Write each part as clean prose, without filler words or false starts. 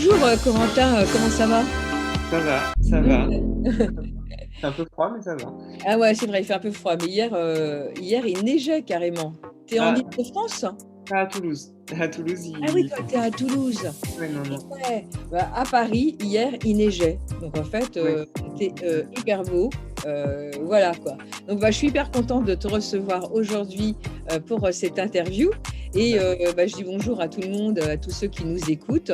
Bonjour Corentin, comment ça va? Ça va, ça va. C'est un peu froid, mais ça va. Ah ouais, c'est vrai, il fait un peu froid, mais hier il neigeait carrément. T'es en Ah, Île-de-France? pas à Toulouse. À Toulouse, Ah oui, toi t'es à Toulouse. Ouais, non, non. Ouais. Bah, à Paris, hier, il neigeait. Donc en fait, Ouais. c'était hyper beau. Voilà quoi. Donc bah, je suis hyper contente de te recevoir aujourd'hui pour cette interview. Et Bah, bah, je dis bonjour à tout le monde, à tous ceux qui nous écoutent.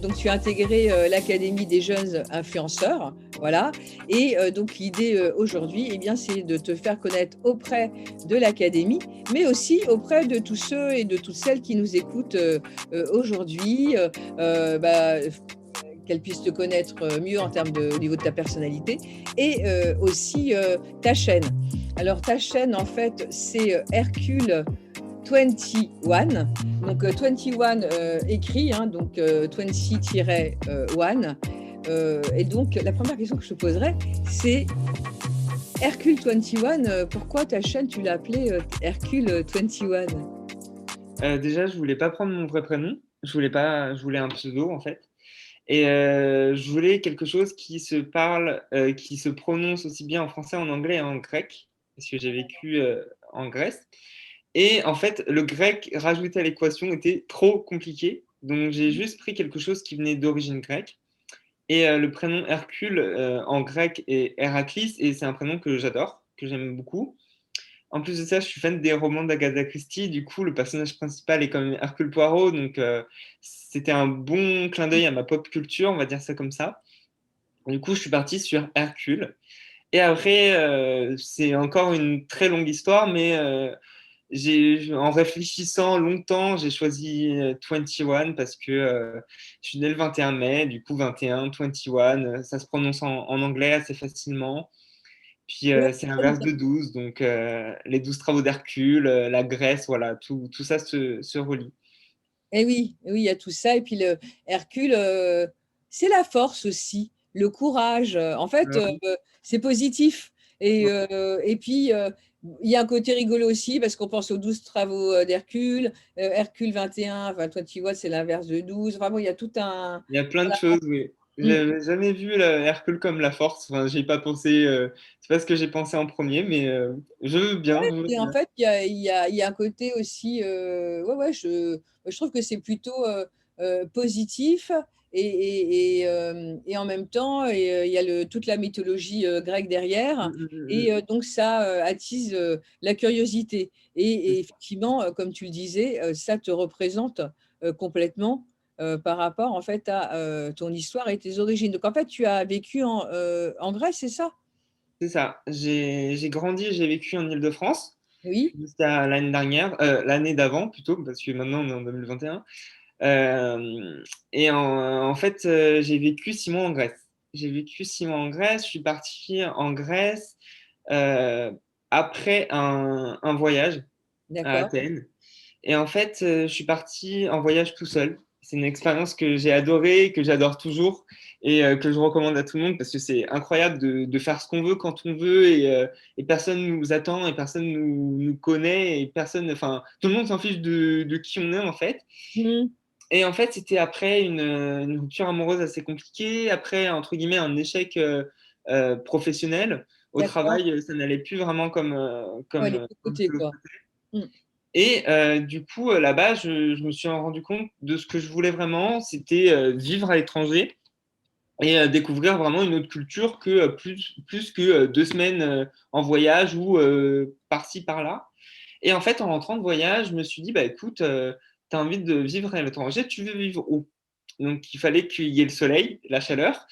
Donc tu as intégré l'Académie des jeunes influenceurs. Voilà. Et donc l'idée aujourd'hui, eh bien, c'est de te faire connaître auprès de l'Académie, mais aussi auprès de tous ceux et de toutes celles qui nous écoutent aujourd'hui, bah, qu'elles puissent te connaître mieux en termes au niveau de ta personnalité et aussi ta chaîne. Alors ta chaîne, en fait, c'est Hercule 21, donc 21 écrit, hein, donc 20-1. Et donc la première question que je te poserais, c'est Hercule 21, pourquoi ta chaîne tu l'as appelée Hercule 21? déjà, je voulais pas prendre mon vrai prénom. Je voulais un pseudo, en fait. Et je voulais quelque chose qui se parle, qui se prononce aussi bien en français, en anglais et en grec, parce que j'ai vécu en Grèce. Et en fait, le grec rajouté à l'équation était trop compliqué. Donc, j'ai juste pris quelque chose qui venait d'origine grecque. Et le prénom Hercule en grec est Héraclis, et c'est un prénom que j'adore, que j'aime beaucoup. En plus de ça, je suis fan des romans d'Agatha Christie. Du coup, le personnage principal est quand même Hercule Poirot, donc c'était un bon clin d'œil à ma pop culture, on va dire ça comme ça. Du coup, je suis parti sur Hercule. Et après, c'est encore une très longue histoire, mais en réfléchissant longtemps, j'ai choisi 21 parce que je suis né le 21 mai, du coup 21, 21, ça se prononce en anglais assez facilement. Puis Ouais, c'est très bien. l'inverse de 12, donc les 12 travaux d'Hercule, la Grèce, voilà, tout ça se relie. Et oui, oui, il y a tout ça. Et puis le Hercule, c'est la force aussi, le courage. En fait, Oui, c'est positif. Et, ouais, et puis, il y a un côté rigolo aussi parce qu'on pense aux 12 travaux d'Hercule. Hercule 21, enfin, toi, tu vois, c'est l'inverse de 12. Vraiment, il y a tout un. il y a plein de Voilà. choses, oui. Mm. J'avais jamais vu Hercule comme la force, enfin, j'ai pas pensé, c'est pas ce que j'ai pensé en premier, mais je veux bien, je veux Et en bien. fait, il y a un côté aussi, ouais, ouais, je trouve que c'est plutôt positif et en même temps, il y a toute la mythologie grecque derrière. Et donc, ça attise la curiosité. Et effectivement, comme tu le disais, ça te représente complètement par rapport en fait à ton histoire et tes origines. Donc, en fait, tu as vécu en Grèce, c'est ça? C'est ça. J'ai grandi, j'ai vécu en Île-de-France Oui, jusqu'à l'année dernière, l'année d'avant plutôt, parce que maintenant on est en 2021. Et en fait, j'ai vécu 6 mois en Grèce. J'ai vécu 6 mois en Grèce. Je suis parti en Grèce euh, après un voyage à d'accord. Athènes. Et en fait, je suis parti en voyage tout seul. C'est une expérience que j'ai adorée, que j'adore toujours et que je recommande à tout le monde parce que c'est incroyable de faire ce qu'on veut quand on veut et personne nous attend et personne nous connaît et personne, enfin, tout le monde s'en fiche de qui on est en fait. Mhm. Et en fait, c'était après une rupture amoureuse assez compliquée, après, entre guillemets, un échec professionnel. Au D'accord. travail, ça n'allait plus vraiment Ouais, comme, les 2 comme côtés, je le quoi. Mmh. et du coup, là-bas, je me suis rendu compte de ce que je voulais vraiment, c'était vivre à l'étranger et découvrir vraiment une autre culture que plus que 2 semaines en voyage ou par-ci, par-là. Et en fait, en rentrant de voyage, je me suis dit, bah écoute, tu as envie de vivre à l'étranger, tu veux vivre où? Donc, il fallait qu'il y ait le soleil, la chaleur.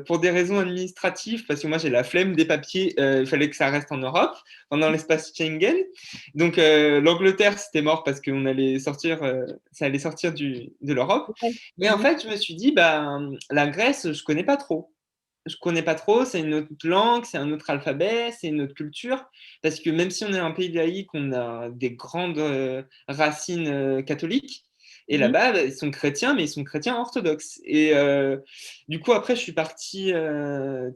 Pour des raisons administratives, parce que moi j'ai la flemme des papiers, il fallait que ça reste en Europe, pendant l'espace Schengen. Donc, l'Angleterre, c'était mort parce qu'on allait sortir, ça allait sortir de l'Europe. Ouais. Et en Mmh. fait, je me suis dit, bah, la Grèce, je connais pas trop. Je connais pas trop, c'est une autre langue, c'est un autre alphabet, c'est une autre culture. Parce que même si on est un pays laïque, on a des grandes racines catholiques. Et Mmh. là-bas, bah, ils sont chrétiens, mais ils sont chrétiens orthodoxes. Et du coup, après, je suis parti,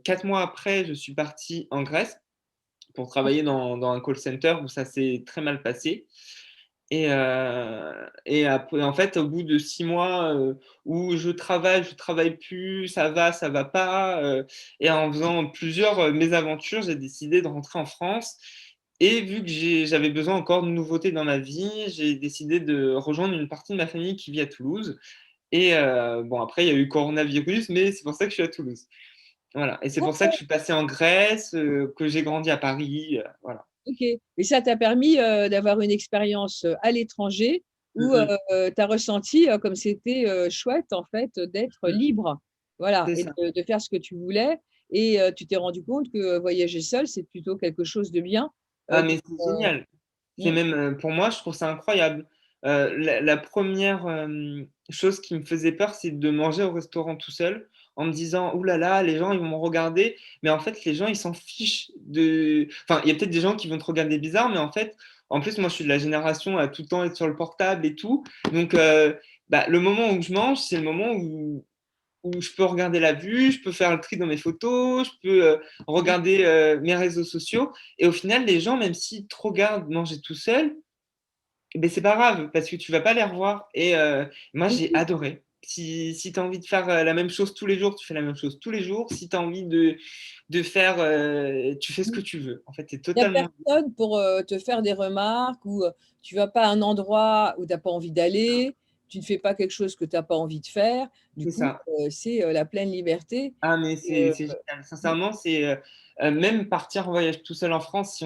4 mois après, je suis parti en Grèce pour travailler dans un call center où ça s'est très mal passé. En fait, au bout de 6 mois où je travaille plus, ça va pas. Et en faisant plusieurs mésaventures, j'ai décidé de rentrer en France. Et vu que j'avais besoin encore de nouveautés dans ma vie, j'ai décidé de rejoindre une partie de ma famille qui vit à Toulouse. Et bon, après, il y a eu coronavirus, mais c'est pour ça que je suis à Toulouse. Voilà. Et c'est pour ça que je suis passé en Grèce, que j'ai grandi à Paris. Voilà. OK, et ça t'a permis, d'avoir une expérience, à l'étranger Mm, où, mm, tu as ressenti, comme c'était, chouette en fait, d'être mm. libre. Voilà, C'est et ça. de faire ce que tu voulais, et tu t'es rendu compte que voyager seul, c'est plutôt quelque chose de bien, Ah, donc mais c'est génial. C'est mmh, même, pour moi, je trouve ça incroyable. La 1re, chose qui me faisait peur, c'est de manger au restaurant tout seul en me disant: «Ouh là là, les gens, ils vont me regarder». Mais en fait, les gens, ils s'en fichent de enfin, il y a peut-être des gens qui vont te regarder bizarre, mais en fait, en plus, moi, je suis de la génération à tout le temps être sur le portable et tout. Donc, bah, le moment où je mange, c'est le moment où je peux regarder la vue, je peux faire le tri dans mes photos, je peux mmh, regarder mes réseaux sociaux. Et au final, les gens, même s'ils te regardent manger tout seul, eh ben, c'est pas grave parce que tu vas pas les revoir. Et moi, j'ai oui, adoré. Si tu as envie de faire la même chose tous les jours, tu fais la même chose tous les jours. Si tu as envie de faire, tu fais ce mmh. que tu veux. En fait, c'est Il y a totalement. personne pour, te faire des remarques, ou, tu vas pas à un endroit où tu as pas envie d'aller, tu ne fais pas quelque chose que tu as pas envie de faire. Du C'est coup, ça. c'est, la pleine liberté, Ah, mais et c'est génial. Sincèrement, c'est même partir en voyage tout seul en France, si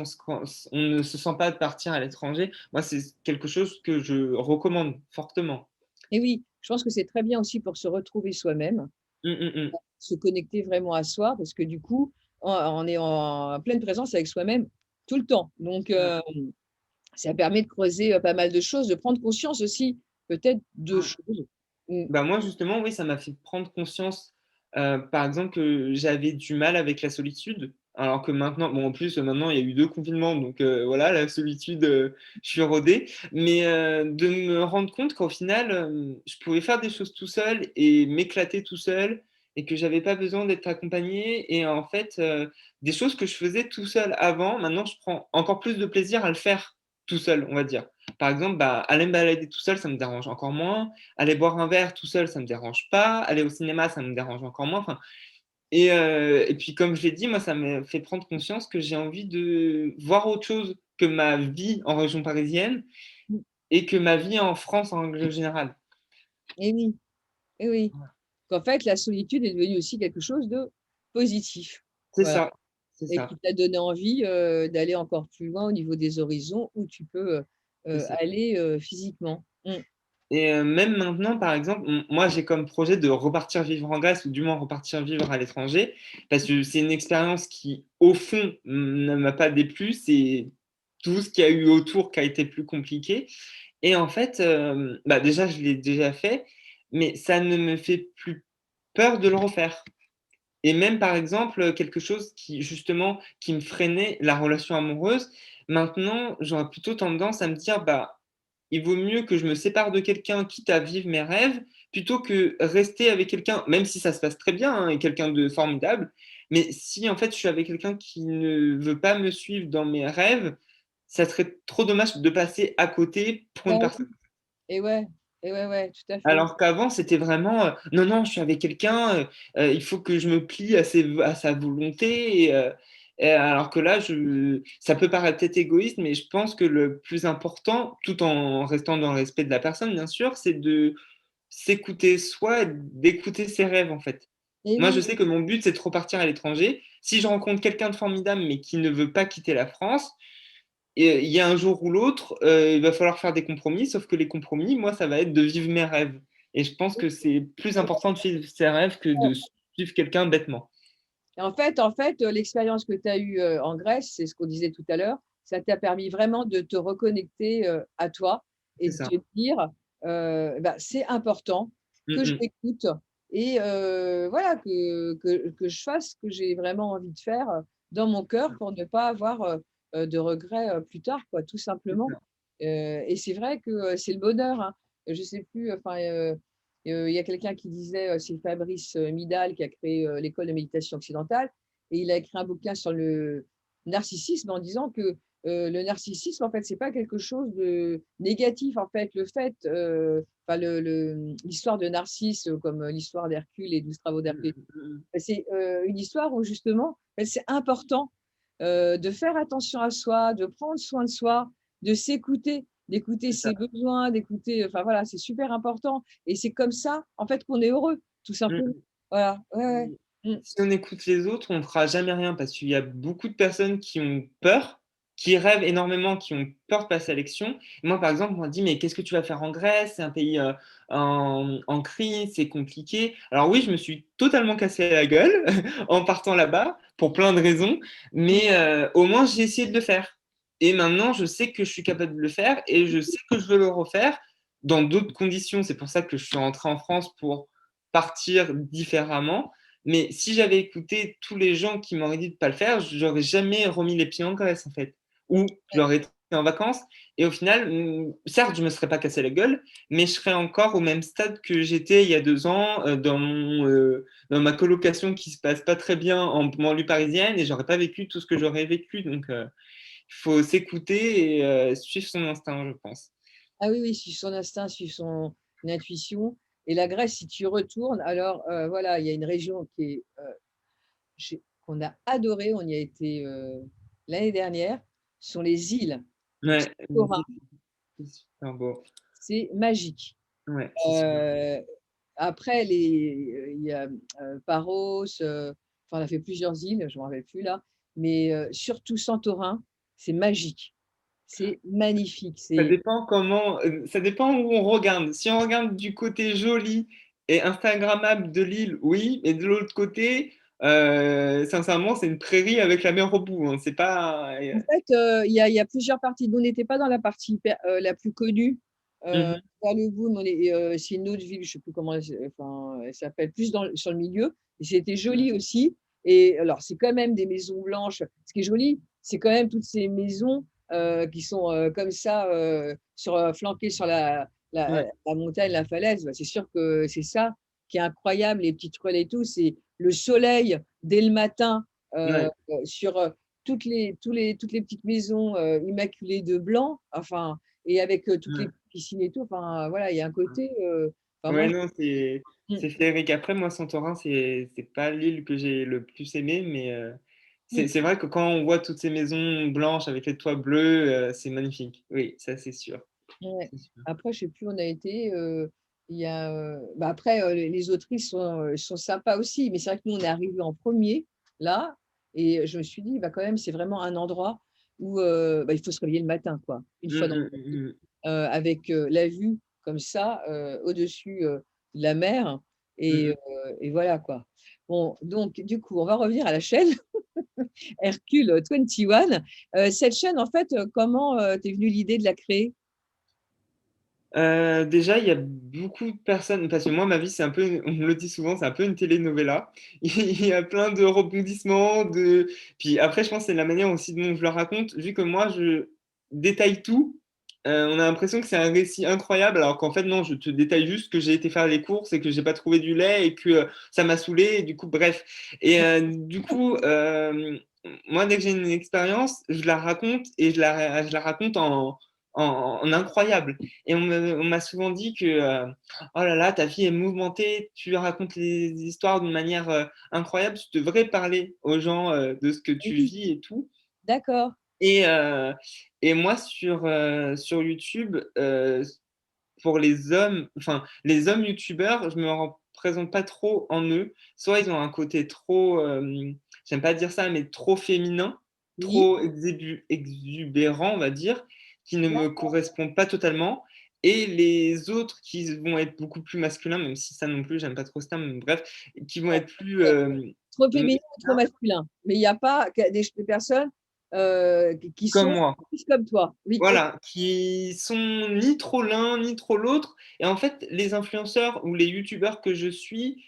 on ne se sent pas de partir à l'étranger, moi, c'est quelque chose que je recommande fortement. et oui, je pense que c'est très bien aussi pour se retrouver soi-même, Mmh, mmh, mmh. se connecter vraiment à soi, parce que du coup, on est en pleine présence avec soi-même tout le temps. Donc Mmh. ça permet de creuser, pas mal de choses, de prendre conscience aussi peut-être de Ouais. choses. Mmh, Bah, moi, justement, oui, ça m'a fait prendre conscience, par exemple, que j'avais du mal avec la solitude. Alors que maintenant, bon, en plus, maintenant, il y a eu 2 confinements, donc voilà, la solitude, je suis rodé. Mais de me rendre compte qu'au final, je pouvais faire des choses tout seul et m'éclater tout seul, et que j'avais pas besoin d'être accompagné. Et en fait, des choses que je faisais tout seul avant, maintenant, je prends encore plus de plaisir à le faire tout seul, on va dire. Par exemple, bah, aller me balader tout seul, ça me dérange encore moins. Aller boire un verre tout seul, ça me dérange pas. Aller au cinéma, ça me dérange encore moins. Enfin, et puis, comme je l'ai dit, moi, ça me fait prendre conscience que j'ai envie de voir autre chose que ma vie en région parisienne mmh, et que ma vie en France en règle générale. et oui, et oui. Qu'en fait, la solitude est devenue aussi quelque chose de positif. C'est Voilà, ça, c'est et ça, qui t'a donné envie, d'aller encore plus loin au niveau des horizons où tu peux, c'est ça. aller, physiquement. Mmh. Et même maintenant, par exemple, moi, j'ai comme projet de repartir vivre en Grèce, ou du moins repartir vivre à l'étranger, parce que c'est une expérience qui, au fond, ne m'a pas déplu. C'est tout ce qu'il y a eu autour qui a été plus compliqué. Et en fait, bah, déjà, je l'ai déjà fait, mais ça ne me fait plus peur de le refaire. Et même, par exemple, quelque chose qui, justement, qui me freinait, la relation amoureuse, maintenant, j'aurais plutôt tendance à me dire, bah, il vaut mieux que je me sépare de quelqu'un, quitte à vivre mes rêves, plutôt que rester avec quelqu'un, même si ça se passe très bien, hein, et quelqu'un de formidable. Mais si, en fait, je suis avec quelqu'un qui ne veut pas me suivre dans mes rêves, ça serait trop dommage de passer à côté pour Bah une personne. oui, et ouais, et ouais, ouais, tout à fait. Alors qu'avant, c'était vraiment, non, non, je suis avec quelqu'un, il faut que je me plie à sa volonté. Et alors que là, ça peut paraître peut-être égoïste, mais je pense que le plus important, tout en restant dans le respect de la personne, bien sûr, c'est de s'écouter soi et d'écouter ses rêves, en fait. Et Moi, je oui, sais que mon but, c'est de repartir à l'étranger. Si je rencontre quelqu'un de formidable, mais qui ne veut pas quitter la France, et il y a un jour ou l'autre, il va falloir faire des compromis, sauf que les compromis, moi, ça va être de vivre mes rêves. Et je pense que c'est plus important de vivre ses rêves que de suivre quelqu'un bêtement. et en fait, l'expérience que tu as eue, en Grèce, c'est ce qu'on disait tout à l'heure, ça t'a permis vraiment de te reconnecter, à toi, et C'est de ça. te dire, bah, c'est important Mmh que je mh. m'écoute, et voilà, que je fasse ce que j'ai vraiment envie de faire, dans mon cœur, pour ne pas avoir, de regrets, plus tard, quoi, tout C'est simplement. ça. Et c'est vrai que, c'est le bonheur, hein. Je sais plus, enfin, il y a quelqu'un qui disait, c'est Fabrice, Midal, qui a créé, l'école de méditation occidentale, et il a écrit un bouquin sur narcissisme en disant que le narcissisme, en fait, c'est pas quelque chose de négatif. En fait, le fait, enfin, l'histoire de Narcisse, comme l'histoire d'Hercule et 12 travaux Mmh, d'Hercule, mmh, mmh. c'est une histoire où justement, c'est important de faire attention à soi, de prendre soin de soi, de s'écouter, d'écouter C'est ça. ses besoins, d'écouter, enfin voilà, c'est super important. Et c'est comme ça, en fait, qu'on est heureux, tout simplement. Mmh. Voilà, ouais, ouais. Mmh. Mmh. Si on écoute les autres, on ne fera jamais rien parce qu'il y a beaucoup de personnes qui ont peur, qui rêvent énormément, qui ont peur de passer à l'action. Moi, par exemple, on m'a dit: «Mais qu'est-ce que tu vas faire en Grèce? C'est un pays, en crise, c'est compliqué». Alors oui, je me suis totalement cassé la gueule en partant là-bas pour plein de raisons, mais au moins j'ai essayé de le faire et maintenant je sais que je suis capable de le faire et je sais que je veux le refaire dans d'autres conditions. C'est pour ça que je suis rentré en France pour partir différemment. Mais si j'avais écouté tous les gens qui m'auraient dit de pas le faire, j'aurais jamais remis les pieds en Grèce, en fait. Ou j'aurais été en vacances et au final, certes, je me serais pas cassé la gueule, mais je serais encore au même stade que j'étais il y a 2 ans, dans ma colocation qui se passe pas très bien en banlieue parisienne et j'aurais pas vécu tout ce que j'aurais vécu. Donc, il faut s'écouter et suivre son instinct, je pense. Ah oui, oui, suivre son instinct, suivre son intuition. Et la Grèce, si tu y retournes, alors, voilà, il y a une région qui est, qu'on a adorée, on y a été, l'année dernière, ce sont les îles Ouais, Santorin, c'est super beau. c'est magique. Ouais, c'est super. Heu, Après il y a, Paros, enfin on a fait plusieurs îles, je ne me rappelle plus là, mais surtout Santorin, c'est magique. C'est magnifique, Ça c'est dépend comment, ça dépend où on regarde. Si on regarde du côté joli et instagrammable de l'île, oui, et de l'autre côté, sincèrement, c'est une prairie avec la mer au bout, hein. C'est pas, en fait, il y a plusieurs parties. Nous, on n'était pas dans la partie la plus connue, mmh vers le bout, mais c'est une autre ville, je ne sais plus comment elle s'appelle, plus sur le milieu et c'était mh. joli aussi. Et alors, c'est quand même des maisons blanches. Ce qui est joli, c'est quand même toutes ces maisons, qui sont, comme ça, flanquées sur Ouais, la montagne, la falaise. Bah, c'est sûr que c'est ça qui est incroyable, les petites ruelles et tout, c'est le soleil dès le matin, ouais, sur, toutes les petites maisons, immaculées de blanc, enfin, et avec, toutes les ouais. piscines et tout, enfin, voilà, il y a un côté, enfin moi Ouais, non, mmh, c'est féerique. Après, moi, Santorin, c'est pas l'île que j'ai le plus aimée, mais mmh, c'est vrai que quand on voit toutes ces maisons blanches avec les toits bleus, c'est magnifique. Oui, ça, c'est sûr, ouais. c'est sûr. Après, je sais plus où on a été, il y a, bah, après, les autrices sont sympas aussi, mais c'est vrai que nous, on est arrivés en premier là, et je me suis dit: «Bah, quand même, c'est vraiment un endroit où, bah, il faut se réveiller le matin, quoi, une fois Mmh dans mh, mmh mh. avec, la vue comme ça, au-dessus, de la mer, Mmh et mh. voilà, quoi. Bon, donc du coup, on va revenir à la chaîne Hercule 21. Cette chaîne, en fait, comment, t'es venue l'idée de la créer? Déjà, il y a beaucoup de personnes parce que moi, ma vie, c'est un peu on me le dit souvent, c'est un peu une telenovela. Il y a plein de rebondissements, puis après, je pense que c'est la manière aussi dont je le raconte. Vu que moi, je détaille tout, on a l'impression que c'est un récit incroyable, alors qu'en fait, non, je te détaille juste que j'ai été faire les courses et que j'ai pas trouvé du lait et que, ça m'a saoulé et du coup, bref. Et du coup, moi, dès que j'ai une expérience, je la raconte et je la raconte en incroyable. Et on m'a souvent dit que oh là là, ta vie est mouvementée, tu racontes les histoires d'une manière incroyable, tu devrais parler aux gens de ce que tu Oui, vis et tout. d'accord. Et, et moi, sur YouTube, pour les hommes, enfin, les hommes youtubeurs, je me représente pas trop en eux. Soit ils ont un côté trop, j'aime pas dire ça, mais trop féminin, Oui, trop exubérant, on va dire, qui ne me correspond pas totalement. Et les autres qui vont être beaucoup plus masculins, même si ça non plus, j'aime pas trop ce terme, mais bref, qui vont être plus trop féminin ou trop masculins, masculin, mais il y a pas que des personnes, qui comme sont moi. plus comme toi. Oui, OK, Voilà, qui sont ni trop l'un ni trop l'autre. Et en fait, les influenceurs ou les youtubeurs que je suis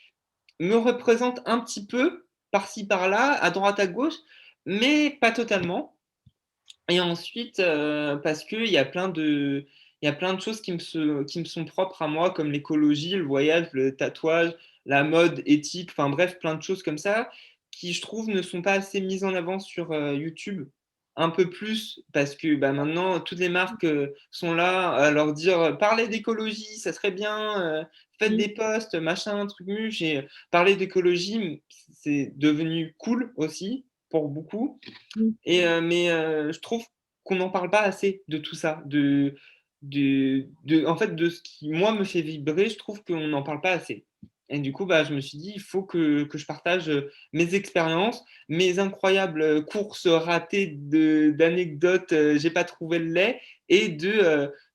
me représentent un petit peu, par-ci par-là, à droite à gauche, mais pas totalement. Et ensuite, parce qu'il y a plein de choses qui me sont propres à moi, comme l'écologie, le voyage, le tatouage, la mode, éthique, enfin bref, plein de choses comme ça, qui, je trouve, ne sont pas assez mises en avant sur YouTube. Un peu plus, parce que bah, maintenant, toutes les marques sont là à leur dire parlez d'écologie, ça serait bien, faites Mmh. des posts, machin, truc muche. Et parler d'écologie, c'est devenu cool aussi pour beaucoup. Mmh. Mais je trouve qu'on n'en parle pas assez de tout ça, en fait, de ce qui, moi, me fait vibrer, je trouve qu'on n'en parle pas assez. Et du coup, bah, je me suis dit, il faut que je partage mes expériences, mes incroyables courses ratées d'anecdotes, j'ai pas trouvé le lait, et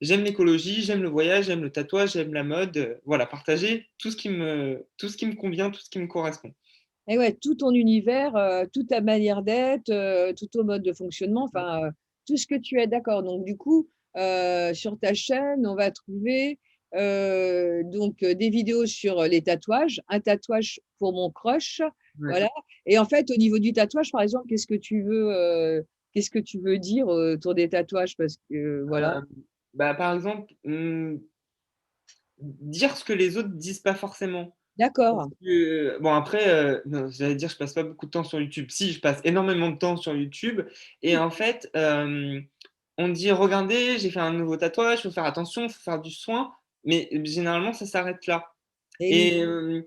j'aime l'écologie, j'aime le voyage, j'aime le tatouage, j'aime la mode. Voilà, partager tout ce qui me convient, tout ce qui me correspond. Et ouais, tout ton univers, toute ta manière d'être, tout ton mode de fonctionnement, enfin, tout ce que tu es. D'accord, donc du coup, sur ta chaîne, on va trouver, donc des vidéos sur, les tatouages, un tatouage pour mon crush, Ouais. voilà. Et en fait, au niveau du tatouage, par exemple, qu'est-ce que tu veux dire autour des tatouages? Parce que voilà. Euh, Bah, par exemple, dire ce que les autres disent pas forcément. Parce D'accord. que, bon, après, non, j'allais dire, je passe pas beaucoup de temps sur YouTube. Si, je passe énormément de temps sur YouTube. Et en fait, on dit, regardez, j'ai fait un nouveau tatouage, il faut faire attention, il faut faire du soin. Mais généralement, ça s'arrête là. Et oui.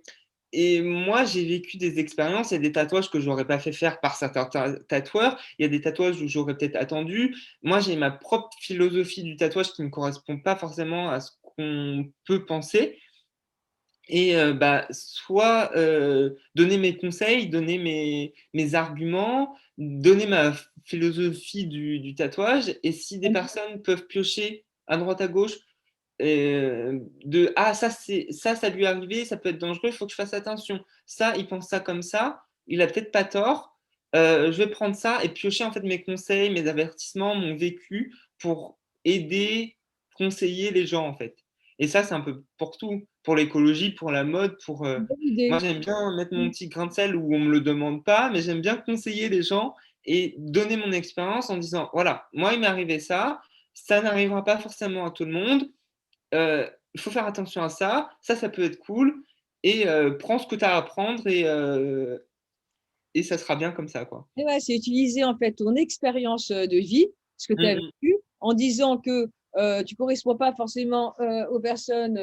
Et, et moi, j'ai vécu des expériences. Il y a des tatouages que j'aurais pas fait faire par certains tatoueurs. Il y a des tatouages où j'aurais peut-être attendu. Moi, j'ai ma propre philosophie du tatouage qui ne correspond pas forcément à ce qu'on peut penser. Et bah, soit donner mes conseils, donner mes arguments, donner ma philosophie du tatouage. Et si des personnes peuvent piocher à droite à gauche ah, ça lui est arrivé, ça peut être dangereux, il faut que je fasse attention. Ça, il pense ça comme ça, il a peut-être pas tort. Je vais prendre ça et piocher en fait mes conseils, mes avertissements, mon vécu pour aider, conseiller les gens en fait. Et ça, c'est un peu pour tout, pour l'écologie, pour la mode, pour. Bonne Moi, idée. j'aime bien mettre mon Mmh. petit grain de sel où on me le demande pas, mais j'aime bien conseiller les gens et donner mon expérience en disant, voilà, moi, il m'est arrivé ça n'arrivera pas forcément à tout le monde. Il faut faire attention à ça, ça peut être cool, et prends ce que tu as à apprendre et ça sera bien comme ça, quoi. Et ouais, c'est utiliser en fait ton expérience, de vie, ce que tu as Mmh vécu, en disant que, tu corresponds pas forcément, aux personnes,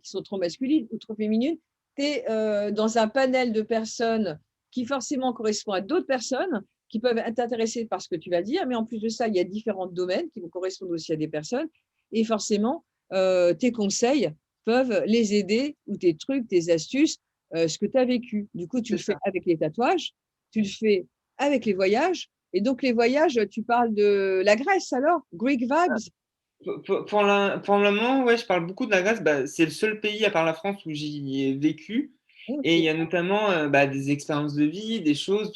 qui sont trop masculines ou trop féminines. Tu es, dans un panel de personnes qui forcément correspond à d'autres personnes qui peuvent être intéressées par ce que tu vas dire, mais en plus de ça, il y a différents domaines qui vont correspondre aussi à des personnes et forcément, tes conseils peuvent les aider ou tes trucs, tes astuces, ce que tu as vécu. Du coup, tu c'est le fais ça. avec les tatouages, tu le fais avec les voyages. Et donc les voyages, tu parles de la Grèce alors? Greek vibes? Pour le moment, ouais, je parle beaucoup de la Grèce. Bah, c'est le seul pays à part la France où j'y ai vécu. Et il OK. y a notamment bah, des expériences de vie, des choses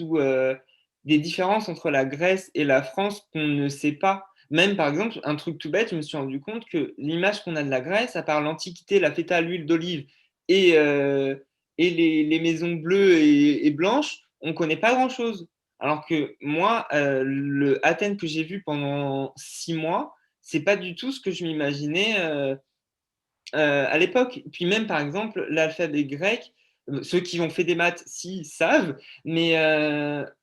des différences entre la Grèce et la France qu'on ne sait pas. Même par exemple, un truc tout bête, je me suis rendu compte que l'image qu'on a de la Grèce, à part l'Antiquité, la feta à l'huile d'olive et, euh, et les maisons bleues et blanches, on ne connaît pas grand-chose. Alors que moi, le Athènes que j'ai vu pendant 6 mois, c'est pas du tout ce que je m'imaginais à l'époque. Puis même, par exemple, l'alphabet grec, ceux qui ont fait des maths, si, savent, mais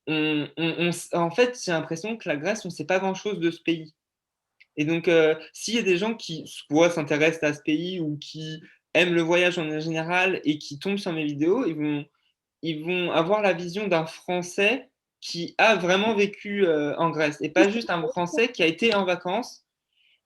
en fait, j'ai l'impression que la Grèce, on ne sait pas grand-chose de ce pays. Et donc, s'il y a des gens qui soit s'intéressent à ce pays ou qui aiment le voyage en général et qui tombent sur mes vidéos, ils vont avoir la vision d'un Français qui a vraiment vécu en Grèce et pas juste un Français qui a été en vacances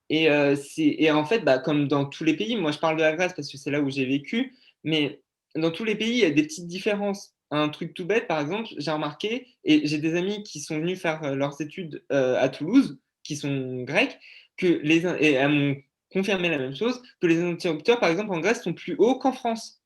et en fait, bah, comme dans tous les pays, moi je parle de la Grèce parce que c'est là où j'ai vécu, mais dans tous les pays, il y a des petites différences. Un truc tout bête, par exemple, j'ai remarqué, et j'ai des amis qui sont venus faire leurs études à Toulouse, qui sont grecs, et elles m'ont confirmé la même chose, que les interrupteurs, par exemple, en Grèce, sont plus hauts qu'en France.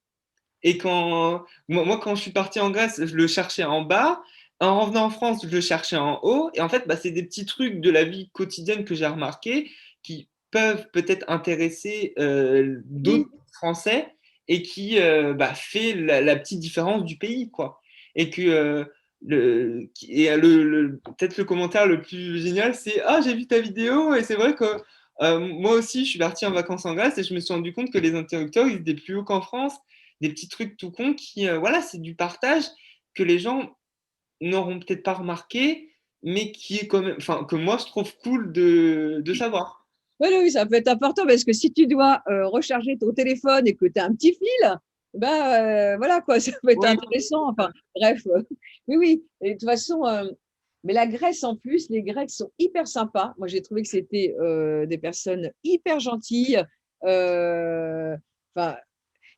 Et quand je suis parti en Grèce, je le cherchais en bas. En revenant en France, je le cherchais en haut. Et en fait, bah, c'est des petits trucs de la vie quotidienne que j'ai remarqué qui peuvent peut-être intéresser Oui. d'autres Français et qui bah, fait la petite différence du pays, quoi. Et que peut-être le commentaire le plus génial, c'est ah, j'ai vu ta vidéo et c'est vrai que moi aussi, je suis parti en vacances en Grèce et je me suis rendu compte que les interrupteurs, ils étaient plus hauts qu'en France, des petits trucs tout cons qui, voilà, c'est du partage que les gens n'auront peut-être pas remarqué, mais qui est quand même, enfin, que moi je trouve cool de savoir. Oui, oui, ça peut être important parce que si tu dois recharger ton téléphone et que tu as un petit fil, ben voilà quoi, ça peut être Ouais, intéressant. Enfin, bref, oui, oui. Et de toute façon, mais la Grèce en plus, les Grecs sont hyper sympas. Moi, j'ai trouvé que c'était des personnes hyper gentilles. Euh, Enfin,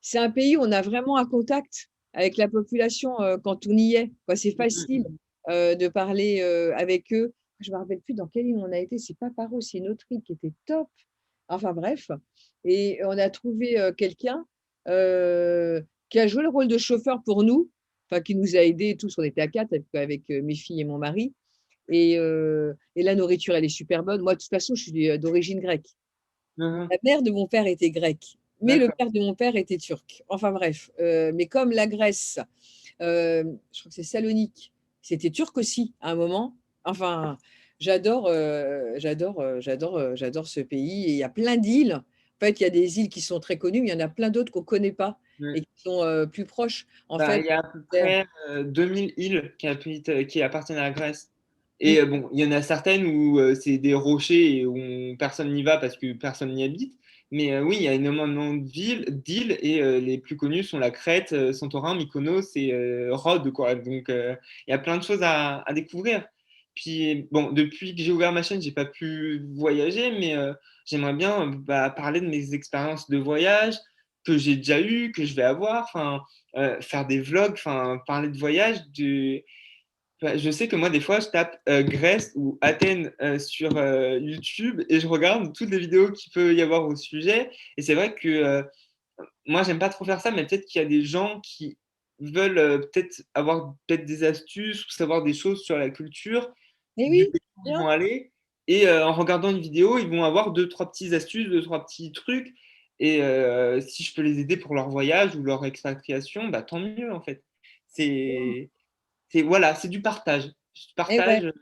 c'est un pays où on a vraiment un contact avec la population quand on y est, quoi. C'est facile de parler avec eux. Je me rappelle plus dans quelle île on a été. C'est pas Paros, c'est une autre île qui était top. Enfin bref, et on a trouvé quelqu'un qui a joué le rôle de chauffeur pour nous, enfin qui nous a aidés tous. On était à quatre avec mes filles et mon mari. Et la nourriture, elle est super bonne. Moi, de toute façon, je suis d'origine grecque. Mhm. La mère de mon père était grecque, mais le D'accord. père de mon père était turc. Enfin bref, mais comme la Grèce, je crois que c'est Salonique, c'était turc aussi à un moment. Enfin, j'adore ce pays. Et il y a plein d'îles. En fait, il y a des îles qui sont très connues, mais il y en a plein d'autres qu'on ne connaît pas et Ouais. qui sont plus proches. En Bah, fait, il y a à peu près 2000 îles qui appartiennent à la Grèce. mm, Et bon, il y en a certaines où c'est des rochers et où personne n'y va parce que personne n'y habite. Mais oui, il y a énormément d'îles et les plus connues sont la Crète, Santorin, Mykonos et Rhodes, quoi. Donc il y a plein de choses à découvrir. Puis bon, depuis que j'ai ouvert ma chaîne, j'ai pas pu voyager, mais j'aimerais bien bah, parler de mes expériences de voyage que j'ai déjà eues, que je vais avoir. Enfin, faire des vlogs, enfin, parler de voyage. Enfin, je sais que moi, des fois, je tape Grèce ou Athènes sur YouTube et je regarde toutes les vidéos qu'il peut y avoir au sujet. Et c'est vrai que moi, j'aime pas trop faire ça, mais peut-être qu'il y a des gens qui veulent peut-être avoir peut-être des astuces ou savoir des choses sur la culture eh du oui, pays où ils bien. vont aller. Et en regardant une vidéo, ils vont avoir deux, trois petites astuces, deux, trois petits trucs. Et si je peux les aider pour leur voyage ou leur expatriation, bah, tant mieux en fait. C'est, voilà, c'est du partage. Je Et ouais. partage.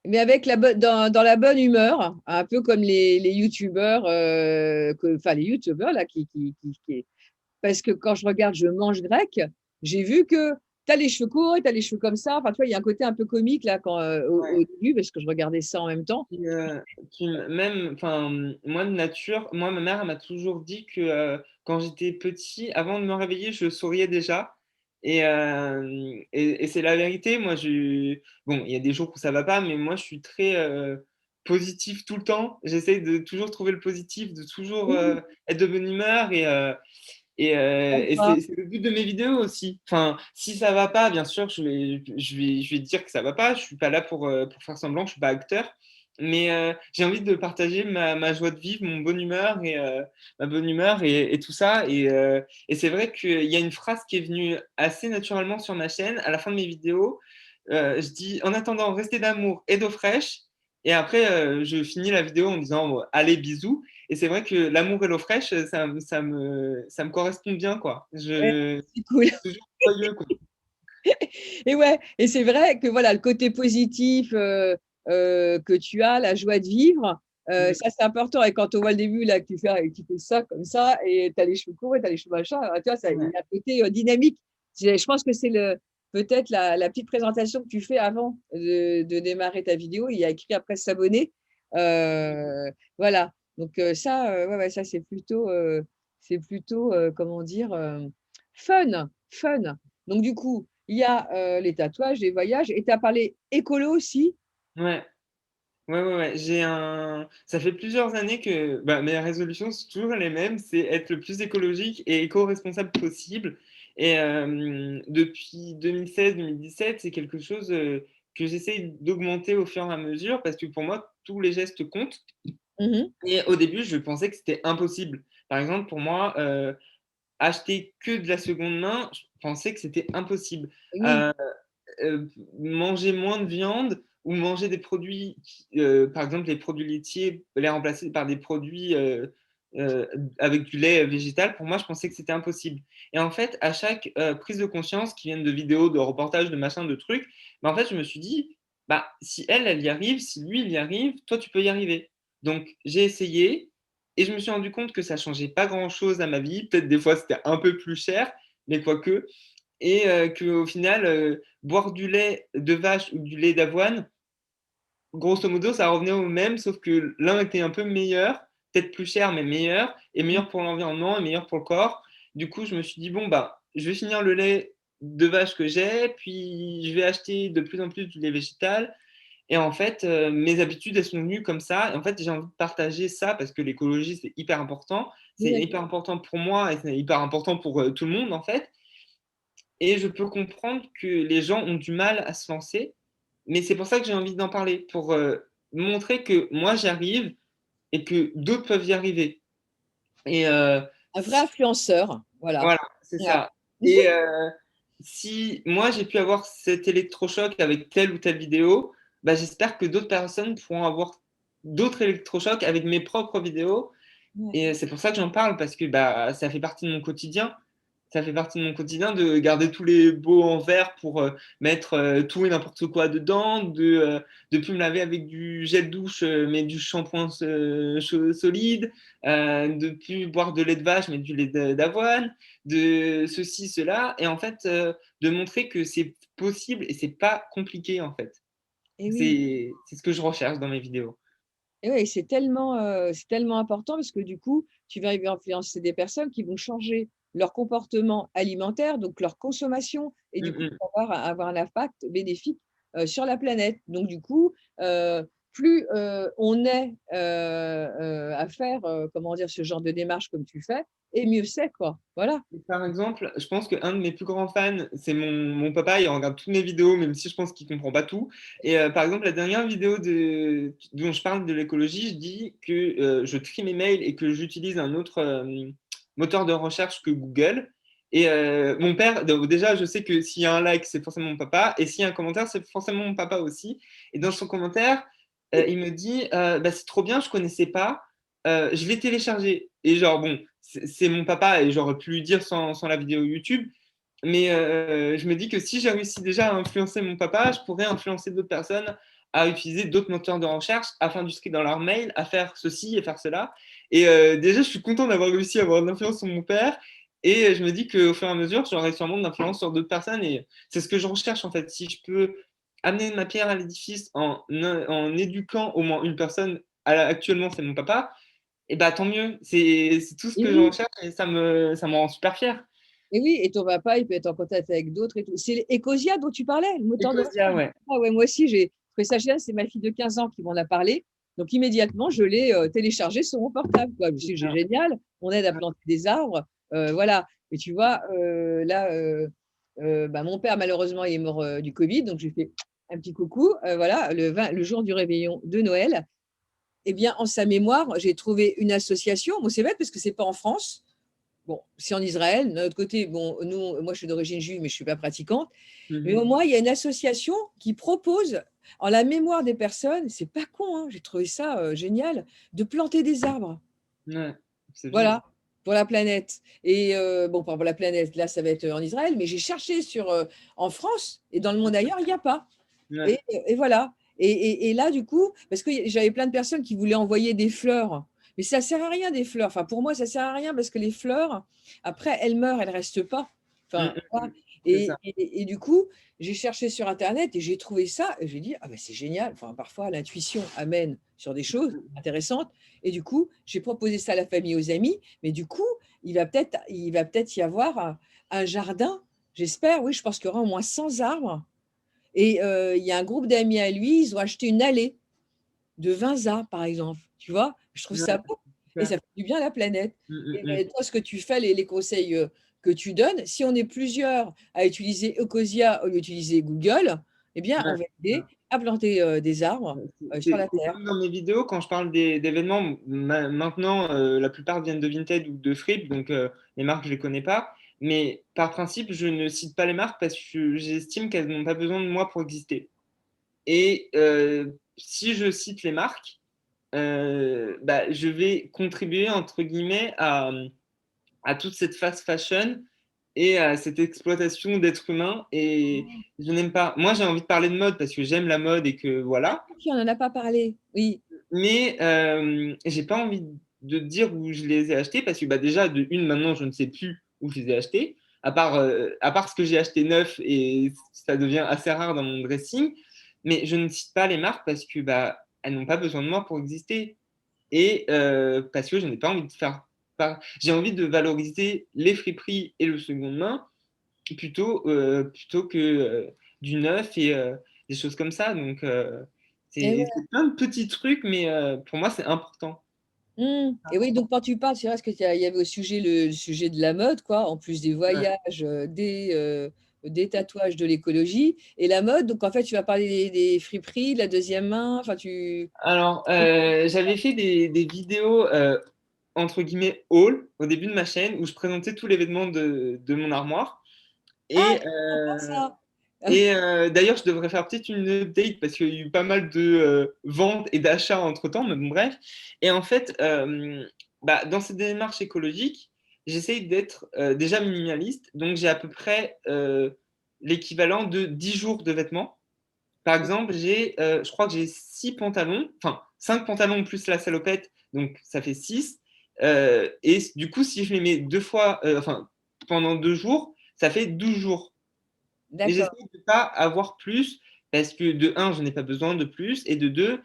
Mais avec dans la bonne humeur, un peu comme les youtubeurs, enfin les youtubeurs là parce que quand je regarde Je mange grec, j'ai vu que tu as les cheveux courts et tu as les cheveux comme ça. Enfin, tu vois, il y a un côté un peu comique là au début parce que je regardais ça en même temps. Même, enfin, moi de nature, moi ma mère elle m'a toujours dit que quand j'étais petit, avant de me réveiller, je souriais déjà. Et c'est la vérité. Moi, bon, il y a des jours où ça va pas, mais moi, je suis très positif tout le temps. J'essaie de toujours trouver le positif, de toujours Oui, être de bonne humeur. Et sympa. c'est le but de mes vidéos aussi. Enfin, si ça va pas, bien sûr, je vais dire que ça va pas. Je suis pas là pour faire semblant, je suis pas acteur. Mais j'ai envie de partager ma joie de vivre, mon bonne humeur et ma bonne humeur et tout ça. Et c'est vrai qu'il y a une phrase qui est venue assez naturellement sur ma chaîne. À la fin de mes vidéos, je dis en attendant, restez d'amour et d'eau fraîche. Et après, je finis la vidéo en disant allez, bisous. Et c'est vrai que l'amour et l'eau fraîche, ça me correspond bien, quoi. Ouais, Je c'est cool. toujours joyeux, quoi. Et ouais, et c'est vrai que voilà, le côté positif que tu as, la joie de vivre, Mm. ça c'est important. Et quand on voit le début là, que tu fais ça comme ça, et tu as les cheveux courts et tu as les cheveux machin, tu vois, ça, il y Ouais. a un côté dynamique. Je pense que c'est peut-être la petite présentation que tu fais avant de démarrer ta vidéo. Il y a écrit après s'abonner. Voilà. Donc ça, ouais, ouais, ça c'est plutôt comment dire, fun. Donc du coup, il y a les tatouages, les voyages, et tu as parlé écolo aussi. Ouais. Ouais, ouais, ouais. Ça fait plusieurs années que bah, mes résolutions sont toujours les mêmes, c'est être le plus écologique et éco-responsable possible. Et depuis 2016-2017, c'est quelque chose que j'essaie d'augmenter au fur et à mesure parce que pour moi, tous les gestes comptent. Mhm. Et au début, je pensais que c'était impossible. Par exemple, pour moi, acheter que de la seconde main, je pensais que c'était impossible. Oui, Euh, Manger moins de viande ou manger des produits, par exemple les produits laitiers, les remplacer par des produits euh, avec du lait végétal, pour moi, je pensais que c'était impossible. Et en fait, à chaque prise de conscience qui viennent de vidéos, de reportages, de machins, de trucs, bah, en fait, je me suis dit, bah, si elle y arrive, si lui, il y arrive, toi, tu peux y arriver. Donc, j'ai essayé et je me suis rendu compte que ça changeait pas grand-chose à ma vie. Peut-être des fois, c'était un peu plus cher, mais quoique. et qu'au final, boire du lait de vache ou du lait d'avoine, grosso modo, ça revenait au même, sauf que l'un était un peu meilleur, peut-être plus cher, mais meilleur, et Mmh. meilleur pour l'environnement et meilleur pour le corps. Du coup, je me suis dit, bon, bah, je vais finir le lait de vache que j'ai, puis je vais acheter de plus en plus du lait végétal. Et en fait, mes habitudes, elles sont venues comme ça. Et en fait, j'ai envie de partager ça parce que l'écologie, c'est hyper important. C'est Oui, hyper important pour moi et c'est hyper important pour tout le monde, en fait. Et je peux comprendre que les gens ont du mal à se lancer. Mais c'est pour ça que j'ai envie d'en parler, pour montrer que moi, j'y arrive et que d'autres peuvent y arriver. Et un vrai influenceur, voilà. voilà, c'est Ouais. ça. Et si moi j'ai pu avoir cet électrochoc avec telle ou telle vidéo, bah, j'espère que d'autres personnes pourront avoir d'autres électrochocs avec mes propres vidéos. Ouais. Et c'est pour ça que j'en parle, parce que bah, ça fait partie de mon quotidien. Ça fait partie de mon quotidien de garder tous les pots en verre pour mettre tout et n'importe quoi dedans, de plus me laver avec du gel douche, mais du shampoing solide, de plus boire de lait de vache, mais du lait d'avoine, de ceci, cela, et en fait, de montrer que c'est possible et c'est pas compliqué en fait. Et oui. C'est ce que je recherche dans mes vidéos. Et oui, c'est tellement important parce que du coup, tu vas arriver à influencer des personnes qui vont changer leur comportement alimentaire, donc leur consommation et du coup Mm, avoir un impact bénéfique, sur la planète. Donc du coup, plus, on est, à faire, comment dire? Ce genre de démarche comme tu fais et mieux c'est, quoi. Voilà. Par exemple, je pense qu'un de mes plus grands fans, c'est mon papa. Il regarde toutes mes vidéos, même si je pense qu'il comprend pas tout. Et par exemple, la dernière vidéo dont je parle de l'écologie, je dis que je trie mes mails et que j'utilise un autre moteur de recherche que Google. Et mon père, donc déjà, je sais que s'il y a un like, c'est forcément mon papa. Et s'il y a un commentaire, c'est forcément mon papa aussi. Et dans son commentaire, il me dit bah, c'est trop bien, je connaissais pas. Je l'ai téléchargé. Et genre, bon, c'est mon papa et j'aurais pu lui dire sans la vidéo YouTube. Mais je me dis que si j'ai réussi déjà à influencer mon papa, je pourrais influencer d'autres personnes à utiliser d'autres moteurs de recherche, à faire du script dans leur mail, à faire ceci et faire cela. Et déjà, je suis content d'avoir réussi à avoir de l'influence sur mon père. Et je me dis qu'au fur et à mesure, j'aurai sûrement de l'influence sur d'autres personnes. Et c'est ce que je recherche en fait. Si je peux amener ma pierre à l'édifice en éduquant au moins une personne, actuellement c'est mon papa, et bah tant mieux. C'est tout ce Et que je oui. recherche et ça me rend super fier. Et oui, et ton papa, il peut être en contact avec d'autres et tout. C'est Ecosia dont tu parlais, le moteur de Ecosia, recherche? ouais. Ah ouais, moi aussi, j'ai trouvé ça génial, c'est ma fille de 15 ans qui m'en a parlé. Donc immédiatement, je l'ai, téléchargé sur mon portable, quoi. Je me suis dit: Super. «Génial, on aide à planter des arbres», voilà. Et tu vois, là, bah, mon père malheureusement il est mort, du covid, donc j'ai fait un petit coucou, voilà, le jour du réveillon de Noël. Et bien, en sa mémoire, j'ai trouvé une association. Bon, c'est bête parce que c'est pas en France. Bon, c'est en Israël. De notre côté, bon, nous, moi, je suis d'origine juive, mais je ne suis pas pratiquante. Mais au Mhm. moins, il y a une association qui propose, en la mémoire des personnes, c'est pas con, hein, j'ai trouvé ça génial, de planter des arbres. Ouais, c'est bien. Voilà, pour la planète. Et bon, pour la planète, là, ça va être en Israël, mais j'ai cherché en France et dans le monde ailleurs, il n'y a pas. Ouais. Et voilà. Et là, du coup, parce que j'avais plein de personnes qui voulaient envoyer des fleurs, mais ça sert à rien des fleurs. Enfin, pour moi, ça sert à rien parce que les fleurs, après, elles meurent, elles restent pas. Enfin, voilà. C'est ça. Et du coup, j'ai cherché sur Internet et j'ai trouvé ça et j'ai dit: «Ah ben c'est génial». Enfin, parfois, l'intuition amène sur des choses intéressantes et du coup, j'ai proposé ça à la famille, aux amis, mais du coup, il va peut-être y avoir un jardin, j'espère, oui, je pense qu'il y aura au moins 100 arbres et il y a un groupe d'amis à lui, ils ont acheté une allée de 20 arbres, par exemple, tu vois? Je trouve ça Ouais, beau et super. ça fait du bien à la planète et Mm. toi, ce que tu fais, les conseils, que tu donnes, si on est plusieurs à utiliser Ecosia au lieu d'utiliser Google, eh bien, on Ouais. va aider à planter, des arbres, sur la C'est terre. comme dans mes vidéos, quand je parle d'événements, maintenant, la plupart viennent de Vinted ou de Fripp, donc les marques, je ne les connais pas. Mais par principe, je ne cite pas les marques parce que j'estime qu'elles n'ont pas besoin de moi pour exister. Et si je cite les marques, bah, je vais contribuer, entre guillemets, à toute cette fast fashion et à cette exploitation d'êtres humains. Et je n'aime pas. Moi, j'ai envie de parler de mode parce que j'aime la mode et que Ah voilà. oui, on en a pas parlé. Oui, Mais j'ai pas envie de dire où je les ai achetés parce que bah, déjà, de une, maintenant, je ne sais plus où je les ai achetés. à part ce que j'ai acheté neuf, et ça devient assez rare dans mon dressing. Mais je ne cite pas les marques parce que bah, elles n'ont pas besoin de moi pour exister. Et parce que je n'ai pas envie de faire. J'ai envie de valoriser les friperies et le seconde main plutôt que du neuf et des choses comme ça. Donc, Et ouais. c'est plein de petits trucs, mais pour moi, c'est important. Et oui, donc quand tu parles, c'est vrai, parce qu'il y avait au sujet le sujet de la mode, quoi, en plus des Ouais. voyages, des tatouages, de l'écologie et la mode. Donc en fait, tu vas parler des friperies, de la deuxième main, enfin tu Alors, j'avais fait des vidéos entre guillemets haul au début de ma chaîne où je présentais tous les vêtements de mon armoire. ah, Et, c'est sympa ça! d'ailleurs, je devrais faire peut-être une update parce qu'il y a eu pas mal de ventes et d'achats entre-temps, mais bon, bref. Et en fait, bah, dans cette démarche écologique, j'essaye d'être déjà minimaliste. Donc, j'ai à peu près l'équivalent de 10 jours de vêtements. Par exemple, je crois que j'ai 6 pantalons, enfin 5 pantalons plus la salopette, donc ça fait 6. Et du coup, si je les mets deux fois, enfin pendant 2 jours, ça fait 12 jours. Et j'essaie D'accord. de ne pas avoir plus parce que de un, je n'ai pas besoin de plus et de deux,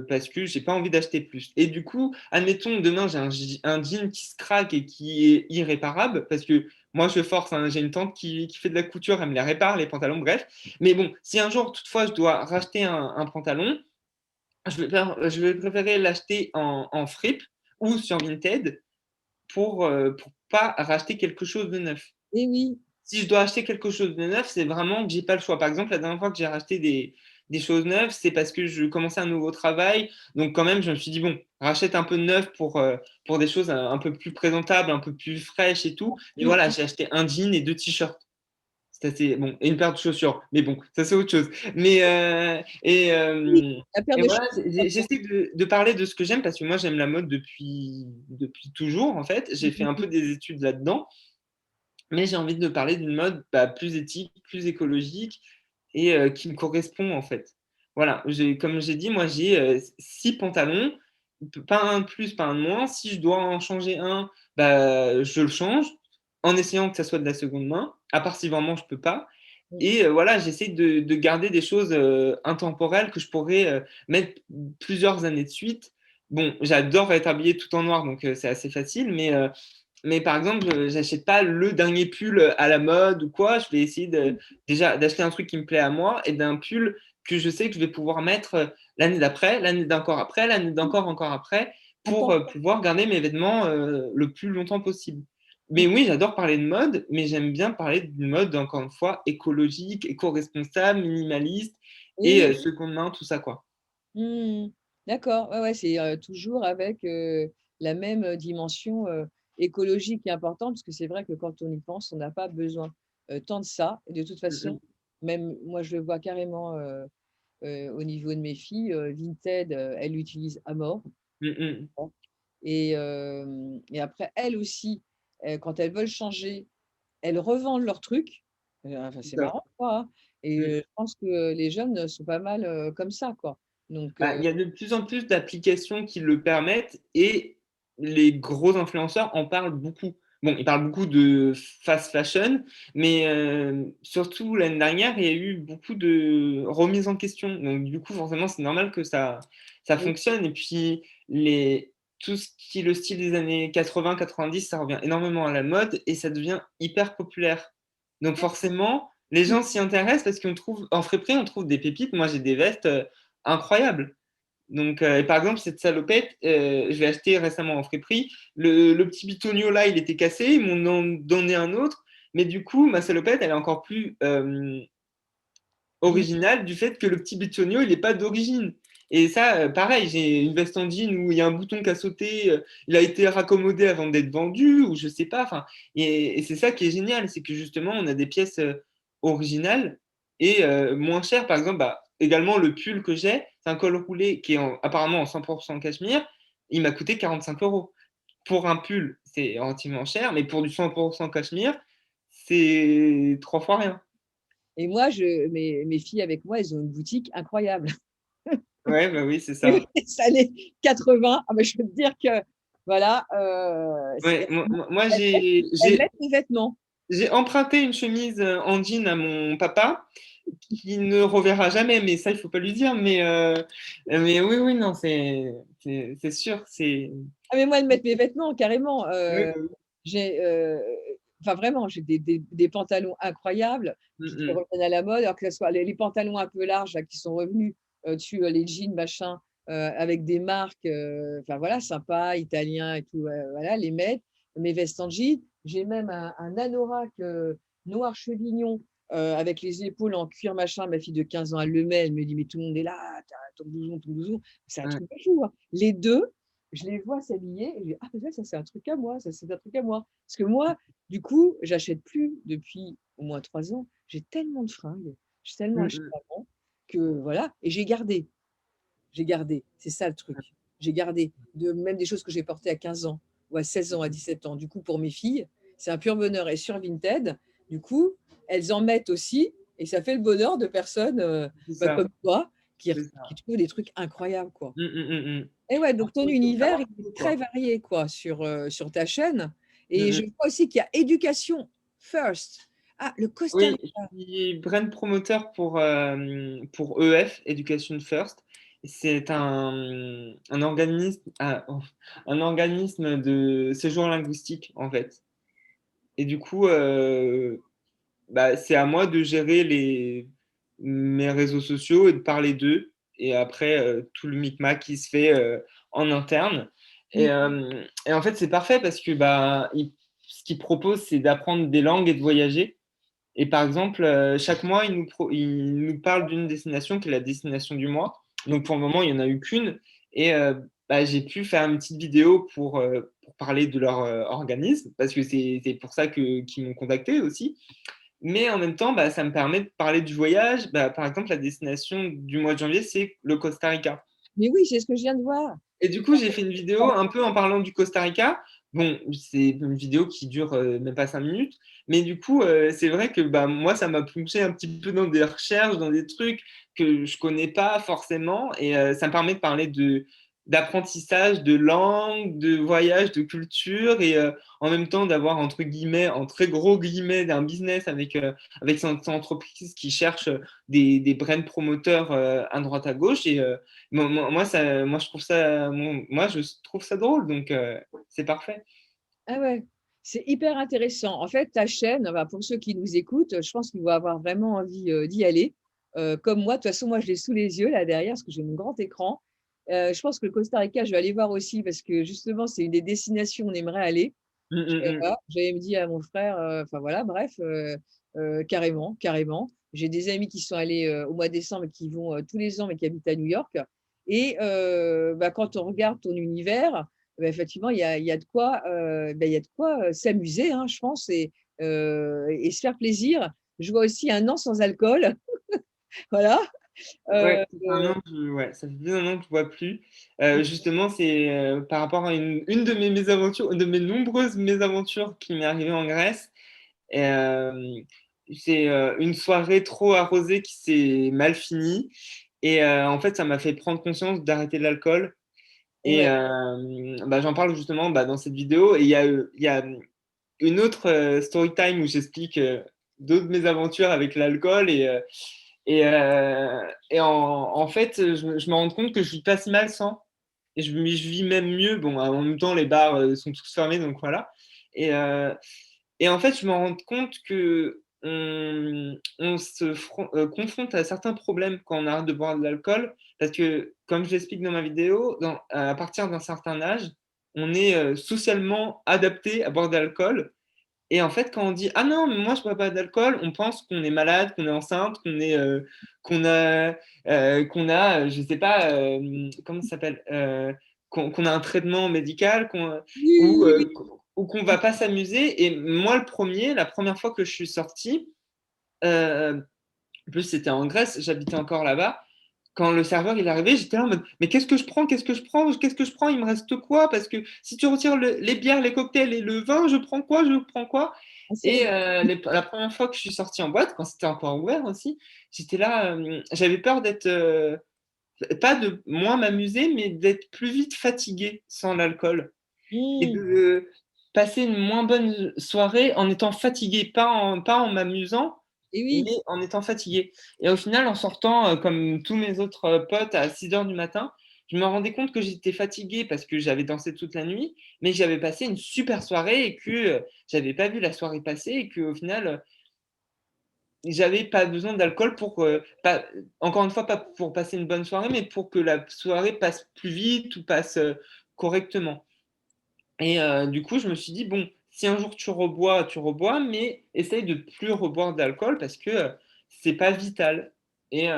parce que j'ai pas envie d'acheter plus. Et du coup, admettons, demain, j'ai un jean qui se craque et qui est irréparable parce que moi, je force, hein, j'ai une tante qui fait de la couture, elle me les répare, les pantalons, bref. Mais bon, si un jour, toutefois, je dois racheter un pantalon, je vais préférer l'acheter en fripe ou sur Vinted pour pas racheter quelque chose de neuf. Et oui. Si je dois acheter quelque chose de neuf, c'est vraiment que j'ai pas le choix. Par exemple, la dernière fois que j'ai racheté des choses neuves, c'est parce que je commençais un nouveau travail. Donc quand même, je me suis dit, bon, rachète un peu de neuf pour des choses un peu plus présentables, un peu plus fraîches et tout. Mais Mmh voilà, mh. j'ai acheté un jean et deux t-shirts. C'est assez bon, et une paire de chaussures. Mais bon, ça c'est autre chose. Mais Oui, la paire et de voilà, chaussures, d'accord. j'essaie de parler de ce que j'aime parce que moi j'aime la mode depuis toujours en fait. J'ai fait un peu des études là-dedans. Mais j'ai envie de parler d'une mode bah, plus éthique, plus écologique et qui me correspond en fait. Voilà, comme j'ai dit, moi j'ai 6 pantalons, pas un de plus, pas un de moins. Si je dois en changer un, bah, je le change en essayant que ça soit de la seconde main, à part si vraiment je peux pas. Mmh. Et voilà, j'essaie de garder des choses intemporelles que je pourrais mettre plusieurs années de suite. Bon, j'adore être habillé tout en noir, donc c'est assez facile, mais par exemple, j'achète pas le dernier pull à la mode ou quoi. Je vais essayer déjà d'acheter un truc qui me plaît à moi et d'un pull que je sais que je vais pouvoir mettre l'année d'après, l'année d'encore après, l'année d'encore encore après, pour Important. pouvoir garder mes vêtements le plus longtemps possible. Mais oui, j'adore parler de mode, mais j'aime bien parler d'une mode, encore une fois, écologique, éco-responsable, minimaliste et Oui. seconde main, tout ça, quoi. Mmh. D'accord. Ouais, ouais, c'est, toujours avec, la même, dimension, écologique qui est importante, parce que c'est vrai que quand on y pense, on n'a pas besoin, tant de ça. Et de toute Mm, façon, même moi, je le vois carrément, au niveau de mes filles, Vinted, elles l'utilisent à mort. mm, mm, Et après elles aussi, quand elles veulent changer, elles revendent leurs trucs. Enfin, c'est c'est ça. marrant, quoi, hein. Et Mm. je pense que les jeunes sont pas mal, comme ça, quoi. Donc Bah, il y a de plus en plus d'applications qui le permettent et les gros influenceurs en parlent beaucoup. Bon, ils parlent beaucoup de fast fashion, mais surtout l'année dernière, il y a eu beaucoup de remises en question. Donc, du coup, forcément, c'est normal que ça oui, fonctionne. Et puis, tout ce qui est le style des années 80-90, ça revient énormément à la mode et ça devient hyper populaire. Donc, forcément, les gens s'y intéressent parce qu'on trouve, en friperie, on trouve des pépites. Moi, j'ai des vestes incroyables. Donc, et par exemple, cette salopette, je l'ai achetée récemment en friperie. Le petit bitonio là, il était cassé, ils m'en ont donné un autre. Mais du coup, ma salopette, elle est encore plus mmh, originale du fait que le petit bitonio, il n'est pas d'origine. Et ça, pareil, j'ai une veste en jean où il y a un bouton qui a sauté, il a été raccommodé avant d'être vendu, ou je sais pas. Enfin, et c'est ça qui est génial, c'est que justement, on a des pièces originales et moins chères. Par exemple, bah, également, le pull que j'ai, c'est un col roulé qui est apparemment en 100% cachemire. Il m'a coûté 45 euros. Pour un pull, c'est relativement cher, mais pour du 100% cachemire, c'est 3 fois rien. et moi, mes filles avec moi, elles ont une boutique incroyable. Ouais, bah oui, c'est Et ça. oui, les années 80, ah bah, je peux te dire que voilà, Ouais, c'est moi, elles mettent elles mettent mes vêtements. j'ai emprunté une chemise en jean à mon papa qui ne reverra jamais, mais ça, il faut pas lui dire. Mais oui, oui, non, c'est sûr. Ah mais moi, de mettre mes vêtements carrément, Oui, oui. j'ai, enfin vraiment, j'ai des pantalons incroyables Mm, qui mm. reviennent à la mode, alors que ce soit les pantalons un peu larges là qui sont revenus, dessus, les jeans machin, avec des marques, enfin voilà, sympas, italiens et tout, voilà, les mettre. Mes vestes en jean. J'ai même un anorak, noir chevignon, avec les épaules en cuir machin. Ma fille de 15 ans, elle le met, elle me dit: «Mais tout le monde est là, tu as ton blouson, ton blouson». C'est un Ouais, truc de fou, hein. Les 2 je les vois s'habiller et je dis: «Ah peut-être ça c'est un truc à moi, ça c'est un truc à moi». Parce que moi, du coup, j'achète plus depuis au moins 3 ans. J'ai tellement de fringues, j'ai tellement mm, acheté mm. avant que voilà et j'ai gardé, c'est ça le truc. J'ai gardé de même des choses que j'ai portées à 15 ans ou à 16 ans, à 17 ans. Du coup, pour mes filles, c'est un pur bonheur et sur Vinted, du coup, elles en mettent aussi et ça fait le bonheur de personnes, C'est bah, ça, comme toi c'est qui ça. trouvent des trucs incroyables, quoi. Mm, mm, mm, mm. Et ouais, donc ton Faut univers, savoir il tout, est très quoi. varié quoi sur ta chaîne Mm, et je mm. vois aussi qu'il y a éducation first. Ah, le Costa Oui, je Rica. suis brand promoteur pour EF, Education First. C'est un organisme, un organisme de séjour linguistique, en fait. Et du coup, bah, c'est à moi de gérer mes réseaux sociaux et de parler d'eux. Et après, tout le micmac qui se fait en interne. Mmh. Et en fait, c'est parfait parce que bah, ce qu'ils proposent, c'est d'apprendre des langues et de voyager. Et par exemple, chaque mois, il nous parle d'une destination qui est la destination du mois. Donc pour le moment, il n'y en a eu qu'une. Et bah, j'ai pu faire une petite vidéo pour parler de leur organisme, parce que c'est pour ça qu'ils m'ont contacté aussi. Mais en même temps, bah, ça me permet de parler du voyage. Bah, par exemple, la destination du mois de janvier, c'est le Costa Rica. Mais oui, c'est ce que je viens de voir. Et du coup, j'ai fait une vidéo un peu en parlant du Costa Rica. Bon, c'est une vidéo qui dure même pas 5 minutes. Mais du coup, c'est vrai que bah, moi, ça m'a plongé un petit peu dans des recherches, dans des trucs que je connais pas forcément. Et ça me permet de parler d'apprentissage, de langue, de voyage, de culture. Et en même temps, d'avoir, entre guillemets, en très gros guillemets, un business avec son entreprise qui cherche des brand promoteurs à droite à gauche. Et moi, je trouve ça drôle, donc c'est parfait. Ah ouais, c'est hyper intéressant. En fait, ta chaîne, bah, pour ceux qui nous écoutent, je pense qu'ils vont avoir vraiment envie, d'y aller. Comme moi, de toute façon, moi, je l'ai sous les yeux là derrière parce que j'ai mon grand écran. Je pense que le Costa Rica, je vais aller voir aussi parce que justement, c'est une des destinations où on aimerait aller. Mm, mm, mm. J'avais me dit à mon frère, enfin voilà, bref, carrément, carrément. J'ai des amis qui sont allés, au mois de décembre et qui vont, tous les ans, mais qui habitent à New York et bah, quand on regarde ton univers, bah, effectivement, il y a de quoi, bah, il y a de quoi, s'amuser, hein, je pense et se faire plaisir. Je vois aussi un an sans alcool, voilà, Ouais, heu, ouais, ça fait plus d'un an que je ne vois plus. Justement, c'est par rapport à une de mes mésaventures, de mes nombreuses mésaventures qui m'est arrivée en Grèce. Et, c'est une soirée trop arrosée qui s'est mal finie. Et en fait, ça m'a fait prendre conscience d'arrêter l'alcool. et Et ouais. bah, j'en parle justement bah, dans cette vidéo. Et il y a une autre story time où j'explique d'autres de mes aventures avec l'alcool. Et en fait, je me rends compte que je vis pas si mal sans. Et je vis même mieux. Bon, en même temps, les bars sont tous fermés, donc voilà. Et, euh, et en fait, je me rends compte que on confronte à certains problèmes quand on arrête de boire de l'alcool, parce que, comme je l'explique dans ma vidéo, à partir d'un certain âge, on est socialement adapté à boire de l'alcool. Et en fait, quand on dit «Ah non, mais moi je bois pas d'alcool», on pense qu'on est malade, qu'on est enceinte, qu'on a, je sais pas, comment ça s'appelle, qu'on a un traitement médical, Oui, ou, oui, oui. ou qu'on va pas s'amuser. Et moi, la première fois que je suis sorti, euh, en plus c'était en Grèce, j'habitais encore là-bas. Quand le serveur il est arrivé, j'étais là en mode mais qu'est-ce que je prends? Qu'est-ce que je prends? Qu'est-ce que je prends? Il me reste quoi? Parce que si tu retires les bières, les cocktails et le vin, je prends quoi? Je prends quoi? Ah Et c'est la première fois que je suis sorti en boîte, quand c'était encore ouvert aussi, j'étais là, j'avais peur d'être, pas de moins m'amuser, mais d'être plus vite fatigué sans l'alcool. Et mmh. de passer une moins bonne soirée en étant fatigué, pas en m'amusant, Et mais oui, en étant fatigué. Et au final, en sortant, comme tous mes autres potes à 6 heures du matin, je me rendais compte que j'étais fatigué parce que j'avais dansé toute la nuit, mais que j'avais passé une super soirée et que j'avais pas vu la soirée passer et qu'au final, j'avais pas besoin d'alcool pour, pas, encore une fois, pas pour passer une bonne soirée, mais pour que la soirée passe plus vite ou passe correctement. Et du coup, je me suis dit, bon, si un jour tu rebois, mais essaye de plus reboire d'alcool parce que c'est pas vital. Et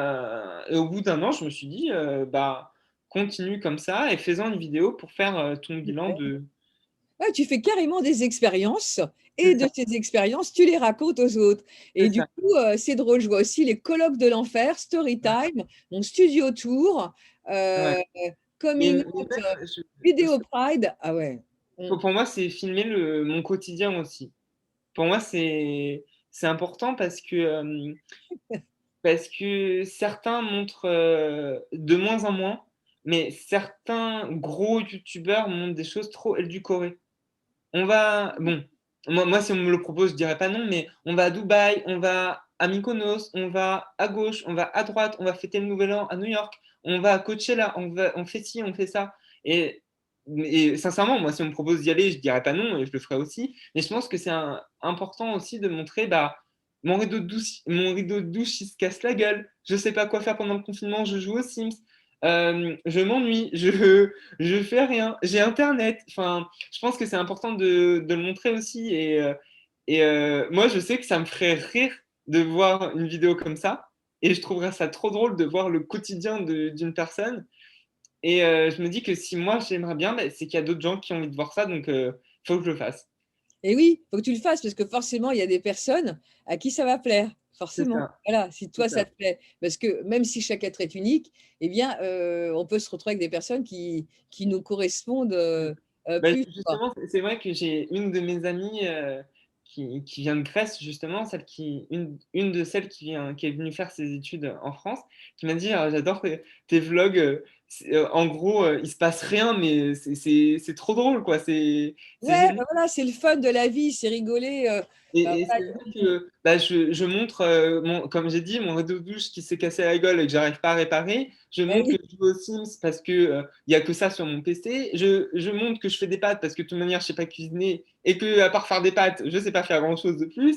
au bout d'un an, je me suis dit, bah, continue comme ça et fais-en une vidéo pour faire ton bilan super. de. Ouais, tu fais carrément des expériences C'est et de ça, ces expériences, tu les racontes aux autres et c'est du ça. coup, c'est drôle. Je vois aussi les colloques de l'enfer, story Ouais, time, mon studio tour, ouais. heu, Mais coming out, même, vidéo pride. Ah ouais. Mmh. pour moi, c'est filmer mon quotidien aussi. Pour moi, c'est important parce que certains montrent de moins en moins, mais certains gros youtubeurs montrent des choses trop édulcorées. On va, bon, moi, si on me le propose, je dirais pas non, mais on va à Dubaï, on va à Mykonos, on va à gauche, on va à droite, on va fêter le Nouvel An à New York, on va à Coachella, on fait ci, on fait ça. Et sincèrement, moi, si on me propose d'y aller, je dirais pas non et je le ferai aussi. Mais je pense que c'est important aussi de montrer, bah, mon rideau de douche, il se casse la gueule. Je sais pas quoi faire pendant le confinement, je joue aux Sims. Je m'ennuie, je fais rien, j'ai Internet. Enfin, je pense que c'est important de le montrer aussi. Moi, je sais que ça me ferait rire de voir une vidéo comme ça. Et je trouverais ça trop drôle de voir le quotidien d'une personne. Et je me dis que si moi j'aimerais bien, bah, c'est qu'il y a d'autres gens qui ont envie de voir ça. Donc, il faut que je le fasse. Et oui, faut que tu le fasses parce que forcément, il y a des personnes à qui ça va plaire, C'est forcément. ça. Voilà, si C'est toi ça ça. te plaît, parce que même si chaque être est unique, eh bien, on peut se retrouver avec des personnes qui nous correspondent, Mm. Bah, plus, quoi. justement, c'est vrai que j'ai une de mes amies qui vient de Grèce, justement, une de celles qui est venue faire ses études en France, qui m'a dit j'adore tes vlogs. En gros, il se passe rien, mais c'est trop drôle, quoi. C'est Ouais, génial. bah, voilà, c'est le fun de la vie, c'est rigoler, Et voilà, c'est vrai que bah, je montre, comme j'ai dit, mon rideau de douche qui s'est cassé la gueule et que j'arrive pas à réparer. Je eh montre que oui, je joue aux Sims parce que il y a que ça sur mon PC. Je montre que je fais des pâtes parce que de toute manière, je sais pas cuisiner et que à part faire des pâtes, je sais pas faire grand-chose de plus.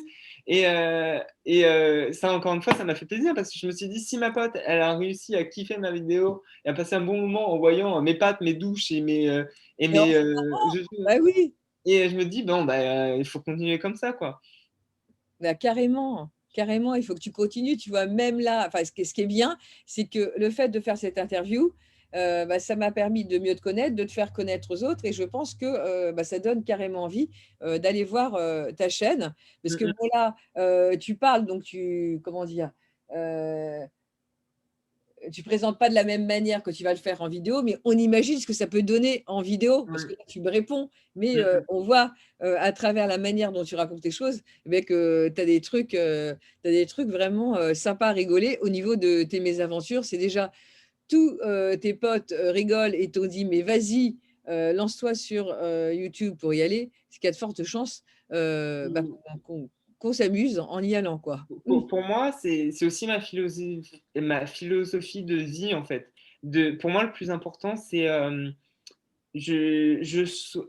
Ça, encore une fois, ça m'a fait plaisir parce que je me suis dit, si ma pote, elle a réussi à kiffer ma vidéo et à passer un bon moment en voyant mes pâtes, mes douches et et mes enfin, bah, oui. et je me dis, bon, bah, il faut continuer comme ça, quoi. Bah, carrément, carrément, il faut que tu continues, tu vois? Même là, enfin, ce qui est bien, c'est que le fait de faire cette interview, bah, ça m'a permis de mieux te connaître, de te faire connaître aux autres et je pense que, bah, ça donne carrément envie, d'aller voir, ta chaîne. Parce que Mm, bon là, tu parles donc tu comment dire? Heu tu présentes pas de la même manière que tu vas le faire en vidéo, mais on imagine ce que ça peut donner en vidéo, parce que ouais. là, tu me réponds, mais Mm, mm. on voit, à travers la manière dont tu racontes les choses, eh beh, que tu as des trucs vraiment, sympas à rigoler au niveau de tes mésaventures. C'est déjà tous, tes potes, rigolent et t'ont dit: «Mais vas-y, lance-toi sur, YouTube pour y aller». C'est qu'il y a de fortes chances, bah, Mm. qu'on s'amuse en y allant, quoi. Mmh. Pour moi, c'est aussi ma philosophie de vie, en fait. Pour moi, le plus important, c'est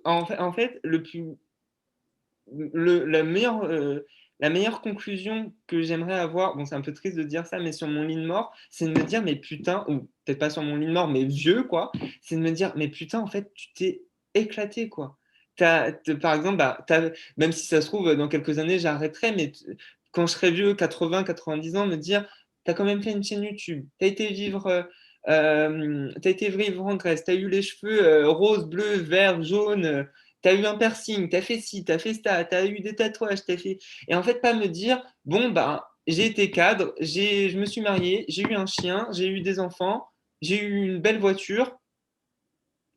en fait, la meilleure conclusion que j'aimerais avoir, bon, c'est un peu triste de dire ça, mais sur mon lit de mort, c'est de me dire, mais putain, ou peut-être pas sur mon lit de mort, mais vieux, quoi, c'est de me dire, mais putain, en fait, tu t'es éclaté, quoi. Par exemple, bah, même si ça se trouve, dans quelques années, j'arrêterai, mais quand je serai vieux, 80, 90 ans, me dire, t'as quand même fait une chaîne YouTube, t'as été vivre en Grèce, t'as eu les cheveux roses, bleus, verts, jaunes, t'as eu un piercing, t'as fait ci, t'as fait ça, t'as eu des tatouages, t'as fait. Et en fait, pas me dire, bon, bah, j'ai été cadre, je me suis marié, j'ai eu un chien, j'ai eu des enfants, j'ai eu une belle voiture,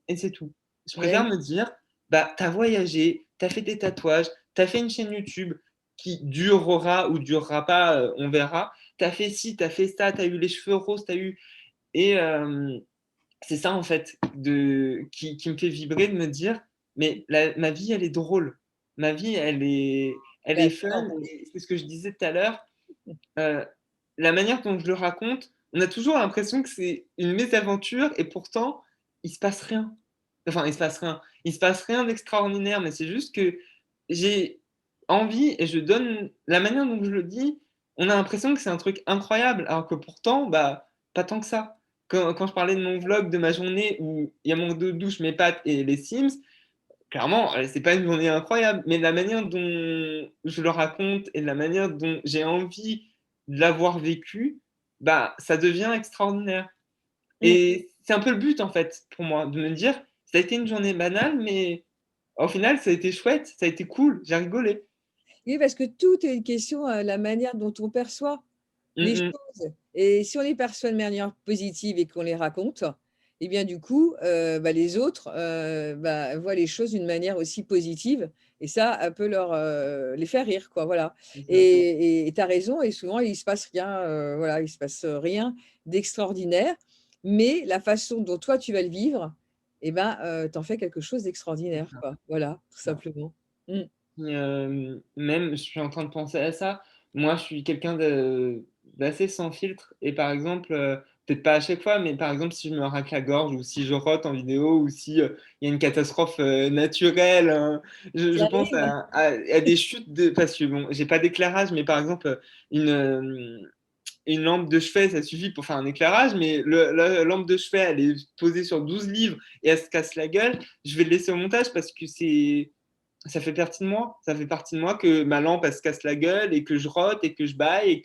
et c'est tout. Je Eh préfère oui. me dire, bah, t'as voyagé, t'as fait des tatouages, t'as fait une chaîne YouTube qui durera ou durera pas, on verra. T'as fait ci, t'as fait ça, t'as eu les cheveux roses, t'as eu. Et c'est ça, en fait, qui me fait vibrer de me dire, mais ma vie, elle est drôle. ma vie, elle est fun. Et c'est ce que je disais tout à l'heure. euh, la manière dont je le raconte, on a toujours l'impression que c'est une mésaventure et pourtant, il se passe rien. Enfin, il se passe rien. Il se passe rien d'extraordinaire, mais c'est juste que j'ai envie et je donne la manière dont je le dis, on a l'impression que c'est un truc incroyable, alors que pourtant, bah, pas tant que ça. Quand je parlais de mon vlog de ma journée où il y a mon douche, mes pâtes et les Sims, clairement, c'est pas une journée incroyable, mais la manière dont je le raconte et la manière dont j'ai envie de l'avoir vécu, bah, ça devient extraordinaire. Mmh. Et c'est un peu le but, en fait, pour moi, de me dire, ça a été une journée banale, mais au final, ça a été chouette, ça a été cool, j'ai rigolé. Oui, parce que tout est une question, la manière dont on perçoit les Mm, choses et si on les perçoit de manière positive et qu'on les raconte et bien, du coup, bah, les autres, bah, voient les choses d'une manière aussi positive et ça peut les faire rire, quoi, voilà c'est ça. et tu as raison et souvent il se passe rien, voilà, il se passe rien d'extraordinaire, mais la façon dont toi tu vas le vivre et ben, tu en fais quelque chose C'est d'extraordinaire, ça, quoi, voilà, tout c'est ça. simplement. Mmh. Et, même, je suis en train de penser à ça. Moi, je suis quelqu'un d'assez sans filtre. Et par exemple, peut-être pas à chaque fois, mais par exemple, si je me racle la gorge ou si je rote en vidéo ou si il y a une catastrophe naturelle, hein, Ça je pense arrive, à des chutes de. Parce que bon, j'ai pas d'éclairage, mais par exemple, une lampe de chevet, ça suffit pour faire un éclairage, mais la lampe de chevet, elle est posée sur 12 livres et elle se casse la gueule. Je vais le laisser au montage parce que ça fait partie de moi. Ça fait partie de moi que ma lampe, elle se casse la gueule et que je rote et que je baille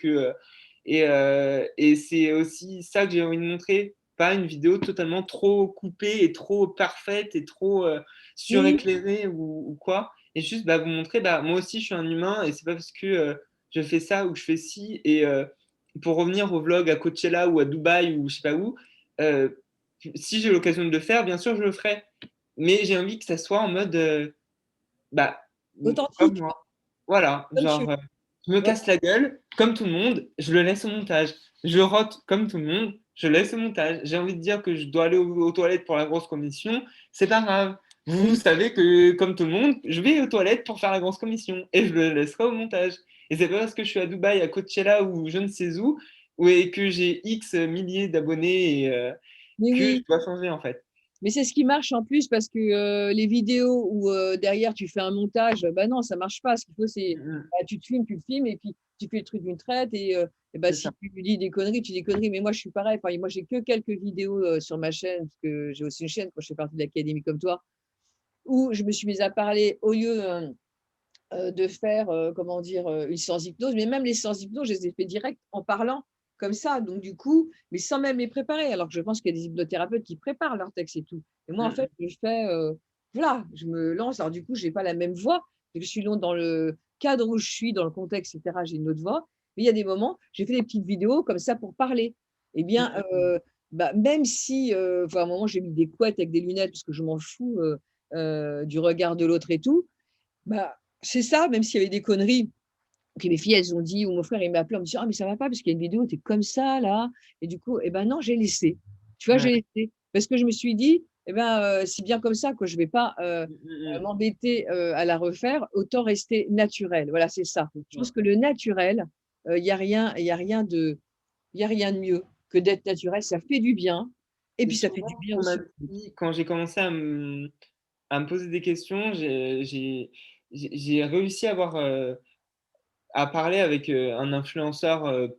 et c'est aussi ça que j'ai envie de montrer. Pas une vidéo totalement trop coupée et trop parfaite et trop oui. suréclairée ou quoi. Et juste bah, vous montrer, bah, moi aussi je suis un humain et c'est pas parce que je fais ça ou que je fais ci. Et pour revenir au vlog à Coachella ou à Dubaï ou je sais pas où, euh, si j'ai l'occasion de le faire, bien sûr je le ferai. Mais j'ai envie que ça soit en mode bah, comme Authentique, moi. Voilà, comme tu genre, je me ouais, casse la gueule, comme tout le monde, je le laisse au montage. Je rote comme tout le monde, je laisse au montage. J'ai envie de dire que je dois aller aux toilettes pour la grosse commission, c'est pas grave. Vous mmh, savez que, comme tout le monde, je vais aux toilettes pour faire la grosse commission et je le laisserai au montage. Et c'est pas parce que je suis à Dubaï, à Coachella ou je ne sais où, et que j'ai X milliers d'abonnés mais que je oui, dois changer en fait. mais c'est ce qui marche en plus parce que, les vidéos où, derrière tu fais un montage, bah, non, ça marche pas. Ce qu'il faut, c'est, Mm, bah, tu le filmes et puis tu fais le truc d'une traite et bah, c'est si ça. tu dis des conneries, tu dis des conneries. Mais moi, je suis pareil, enfin, moi, j'ai que quelques vidéos, sur ma chaîne parce que j'ai aussi une chaîne quand je fais partie de l'académie comme toi, où je me suis mise à parler au lieu, de faire, comment dire? Une séance d'hypnose, mais même les séances d'hypnose, je les ai fait direct en parlant comme ça, donc du coup mais sans même les préparer. Alors que je pense qu'il y a des hypnothérapeutes qui préparent leurs textes et tout. Et moi, en fait, Mm, je fais, voilà, je me lance. Alors du coup, j'ai pas la même voix, parce que je suis dans le cadre où je suis, dans le contexte et cetera, j'ai une autre voix. Mais il y a des moments, j'ai fait des petites vidéos comme ça pour parler. Eh mm, bien, mm, bah, même si, enfin, à un moment, j'ai mis des couettes avec des lunettes parce que je m'en fous, du regard de l'autre et tout, bah, c'est ça, même s'il y avait des conneries. Puis mes filles, elles ont dit ou mon frère, il m'a appelé en me disant: «Ah mais ça va pas parce qu'il y a une vidéo, tu es comme ça là» et du coup et ben non, j'ai laissé. Tu vois, ouais. j'ai laissé. Parce que je me suis dit: «Eh ben, c'est bien comme ça, quoi, je vais pas, Mm, mm, mm. m'embêter, à la refaire, autant rester naturel». Voilà, c'est ça. C'est Je ça. pense que le naturel, il y a rien de mieux que d'être naturel. Ça fait du bien et C'est puis ça fait du souvent ce bien qu'on m'a aussi aux autres. dit quand j'ai commencé à me poser des questions. J'ai réussi à parler avec un influenceur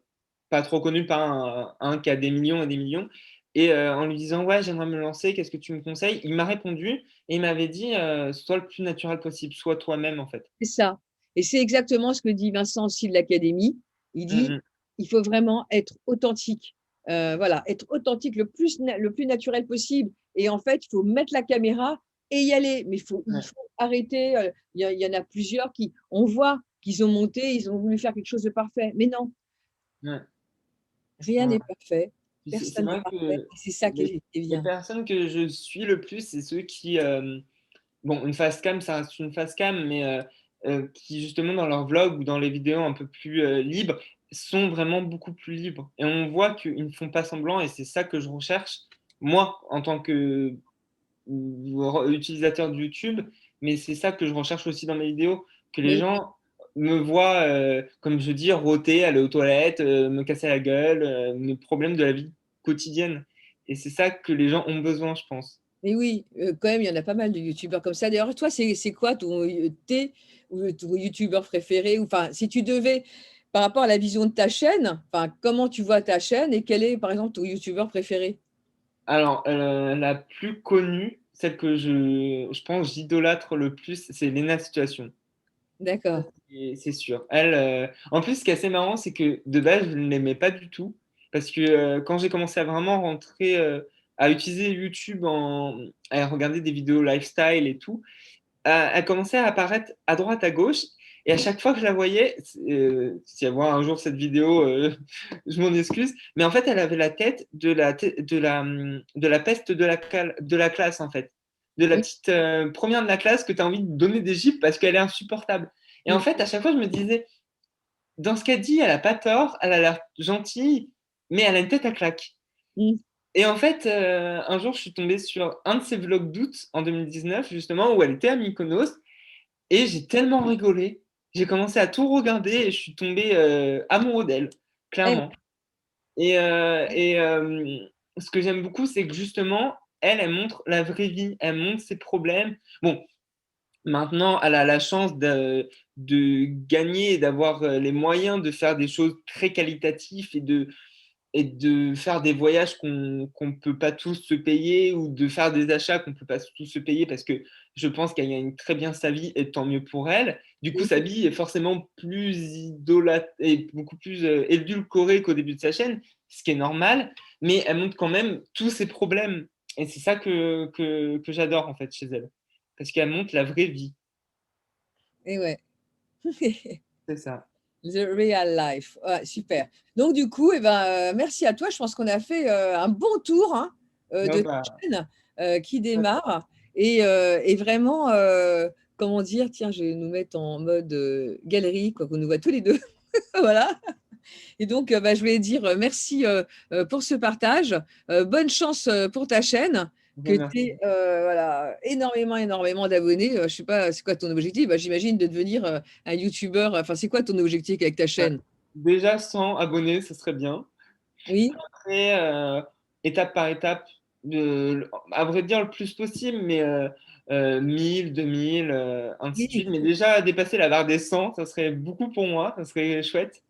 pas trop connu, pas un qui a des millions et des millions. Et en lui disant, ouais, j'aimerais me lancer, qu'est-ce que tu me conseilles? Il m'a répondu et il m'avait dit, sois le plus naturel possible, sois toi-même en fait. C'est ça et c'est exactement ce que dit Vincent aussi de l'académie. Il Mm, dit: mm. «Il faut vraiment être authentique». Voilà, être authentique le plus naturel possible et en fait, il faut mettre la caméra et y aller. Mais il Ouais, faut arrêter, il y en a plusieurs qui on voit qu'ils ont monté, ils ont voulu faire quelque chose de parfait. Mais non, ouais, rien ouais. n'est parfait, Puis c'est personne n'est vrai parfait que et c'est ça qui est les bien. personnes que je suis le plus, c'est ceux qui, bon, une face cam, ça reste une face cam, mais qui justement dans leurs vlogs ou dans les vidéos un peu plus libres, sont vraiment beaucoup plus libres. Et on voit qu'ils ne font pas semblant, et c'est ça que je recherche, moi, en tant que utilisateur de YouTube, mais c'est ça que je recherche aussi dans mes vidéos, que les Mais gens me voient, comme je dis, rôter, aller aux toilettes, me casser la gueule, mes problèmes de la vie quotidienne. Et c'est ça que les gens ont besoin, je pense. Mais oui, quand même, il y en a pas mal de youtubeurs comme ça. D'ailleurs, toi, c'est quoi ton youtubeur préféré? Ou enfin, si tu devais, par rapport à la vision de ta chaîne, enfin, comment tu vois ta chaîne et quel est, par exemple, ton youtubeur préféré? Alors, la plus connue, celle que je pense j'idolâtre le plus, c'est Lena Situation. D'accord. Et c'est sûr. Elle, en plus, ce qui est assez marrant, c'est que de base, je ne l'aimais pas du tout. Parce que quand j'ai commencé à vraiment rentrer, à utiliser YouTube, à regarder des vidéos lifestyle et tout, elle commençait à apparaître à droite, à gauche. Et à chaque fois que je la voyais, si elle voit un jour cette vidéo, je m'en excuse. Mais en fait, elle avait la tête de la peste de la classe, en fait. De la Oui. petite première de la classe que tu as envie de donner des gifles parce qu'elle est insupportable. Et en Mmh. fait, à chaque fois, je me disais, dans ce qu'elle dit, elle a pas tort, elle a l'air gentille, mais elle a une tête à claque. Mmh. Et en fait, un jour, je suis tombé sur un de ses vlogs d'août en 2019, justement, où elle était à Mykonos. Et j'ai tellement rigolé. J'ai commencé à tout regarder et je suis tombé amoureux d'elle, Eh clairement. Ce que j'aime beaucoup, c'est que justement, elle montre la vraie vie, elle montre ses problèmes. Bon, maintenant, elle a la chance de gagner et d'avoir les moyens de faire des choses très qualitatives et de faire des voyages qu'on ne peut pas tous se payer ou de faire des achats qu'on ne peut pas tous se payer parce que je pense qu'elle gagne très bien sa vie et tant mieux pour elle. Du coup, oui, sa vie est forcément plus idolâtrée et beaucoup plus édulcorée qu'au début de sa chaîne, ce qui est normal, mais elle montre quand même tous ses problèmes. Et c'est ça que j'adore en fait chez elle, parce qu'elle montre la vraie vie. et ouais. C'est ça. The real life. Ouais, super. Donc du coup, eh ben, merci à toi. Je pense qu'on a fait, un bon tour, hein, Non, de ta bah, chaîne, qui démarre et vraiment, comment dire? Tiens, je vais nous mettre en mode, galerie, quoi, qu'on nous voit tous les 2. Voilà. Et donc, bah, je voulais dire, merci, pour ce partage. Bonne chance, pour ta chaîne, que tu merci. aies, voilà, énormément, énormément d'abonnés. Je sais pas, c'est quoi ton objectif? Bah, j'imagine de devenir, un youtubeur, enfin, c'est quoi ton objectif avec ta Euh, chaîne? Déjà 100 abonnés, ce serait bien. Oui? Après, étape par étape, à vrai dire le plus possible, mais 1000, 2000, ainsi de Oui, suite. Mais déjà, dépasser la barre des 100, ça serait beaucoup pour moi, ça serait chouette.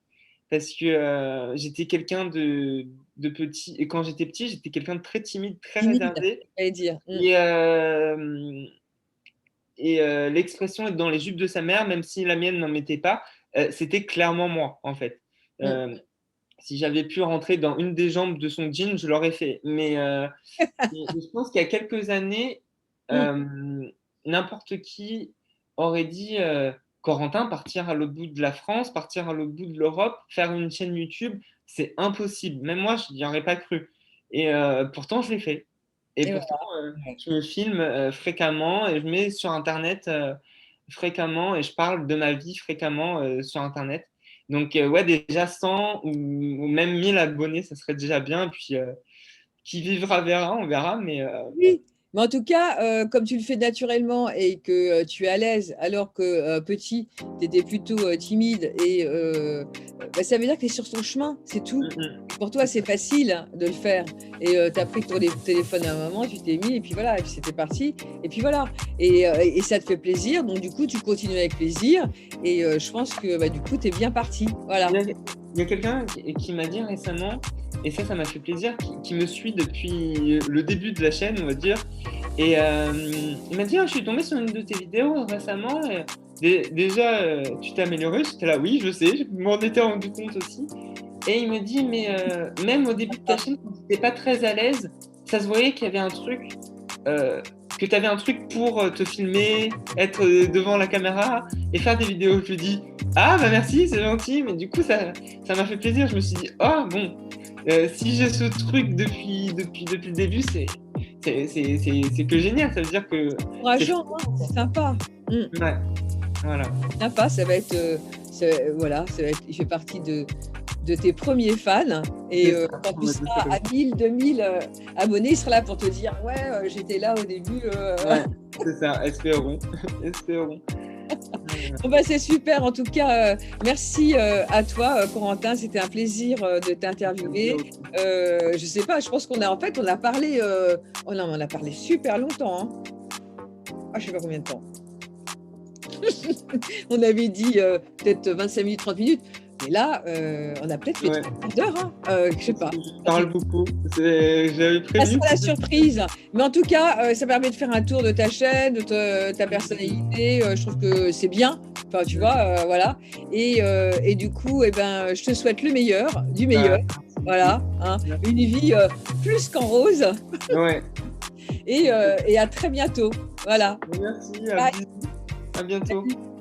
Parce que j'étais quelqu'un de petit, et quand j'étais petit, j'étais quelqu'un de très timide, très timide, réservé. j'allais dire. Mmh. Et, l'expression être dans les jupes de sa mère, même si la mienne n'en mettait pas, c'était clairement moi, en fait. Mmh. Euh, si j'avais pu rentrer dans une des jambes de son jean, je l'aurais fait. Mais je pense qu'il y a quelques années, Mmh. n'importe qui aurait dit Corentin, partir à l'autre bout de la France, partir à l'autre bout de l'Europe, faire une chaîne YouTube, c'est impossible. Même moi, je n'y aurais pas cru. Et pourtant, je l'ai fait. Et Et pourtant, voilà. Ouais. je me filme fréquemment et je mets sur Internet fréquemment et je parle de ma vie fréquemment sur Internet. Donc, ouais, déjà 100 ou même 1000 abonnés, ça serait déjà bien. Et puis, qui vivra verra, on verra. Mais Oui, mais en tout cas, comme tu le fais naturellement et que, tu es à l'aise alors que, petit, tu étais plutôt, timide et bah, ça veut dire que tu es sur ton chemin, c'est tout. mm, mm, Pour toi, c'est c'est ça. facile hein, de le faire et tu as pris ton téléphone à un moment, tu t'es mis et puis voilà et puis c'était parti et puis voilà et ça te fait plaisir donc du coup, tu continues avec plaisir et je pense que, bah, du coup, tu es bien parti. Voilà. Il y a quelqu'un qui m'a dit récemment, et ça m'a fait plaisir, qui me suit depuis le début de la chaîne, on va dire. Et il m'a dit, ah, je suis tombé sur une de tes vidéos récemment. Et déjà, tu t'es amélioré. J'étais là, oui, je sais, je m'en étais rendu compte aussi. Et il me dit, mais même au début de ta chaîne, quand tu n'étais pas très à l'aise, ça se voyait qu'il y avait un truc, euh, que tu avais un truc pour te filmer, être devant la caméra et faire des vidéos. Je lui dis, ah bah merci, c'est gentil, mais du coup, ça m'a fait plaisir. Je me suis dit, oh bon, si j'ai ce truc depuis le début, c'est que génial. Ça veut dire que c'est Encourageant, hein, c'est sympa. Mmh. ouais, voilà. Sympa, ça va être, voilà, ça va être il fait partie de tes premiers fans. Et C'est ça, quand on tu va dire seras ça comme à ça. 1000, 2000 abonnés, il sera là pour te dire, ouais, j'étais là au début. Ouais, c'est ça, espérons. Espérons. Bon, bah, c'est super. En tout cas, merci à toi, Corentin. C'était un plaisir de t'interviewer. Je sais pas, je pense on a parlé, oh non, on a parlé super longtemps, hein. Ah, je sais pas combien de temps. On avait dit peut-être 25 minutes, 30 minutes. Mais là, on a peut-être fait Ouais, 3 quarts d'heure, hein. Je sais parce pas. que je parle beaucoup. J'avais Ça sera prévu la que surprise. Mais en tout cas, ça permet de faire un tour de ta chaîne, de ta personnalité. Je trouve que c'est bien. Enfin, tu vois, voilà. Et du coup, eh ben, je te souhaite le meilleur, du meilleur. bah, merci beaucoup. Voilà, hein. Une Merci. vie plus qu'en rose. Ouais, Et à très bientôt. Voilà. merci, Bye. à bientôt. Salut.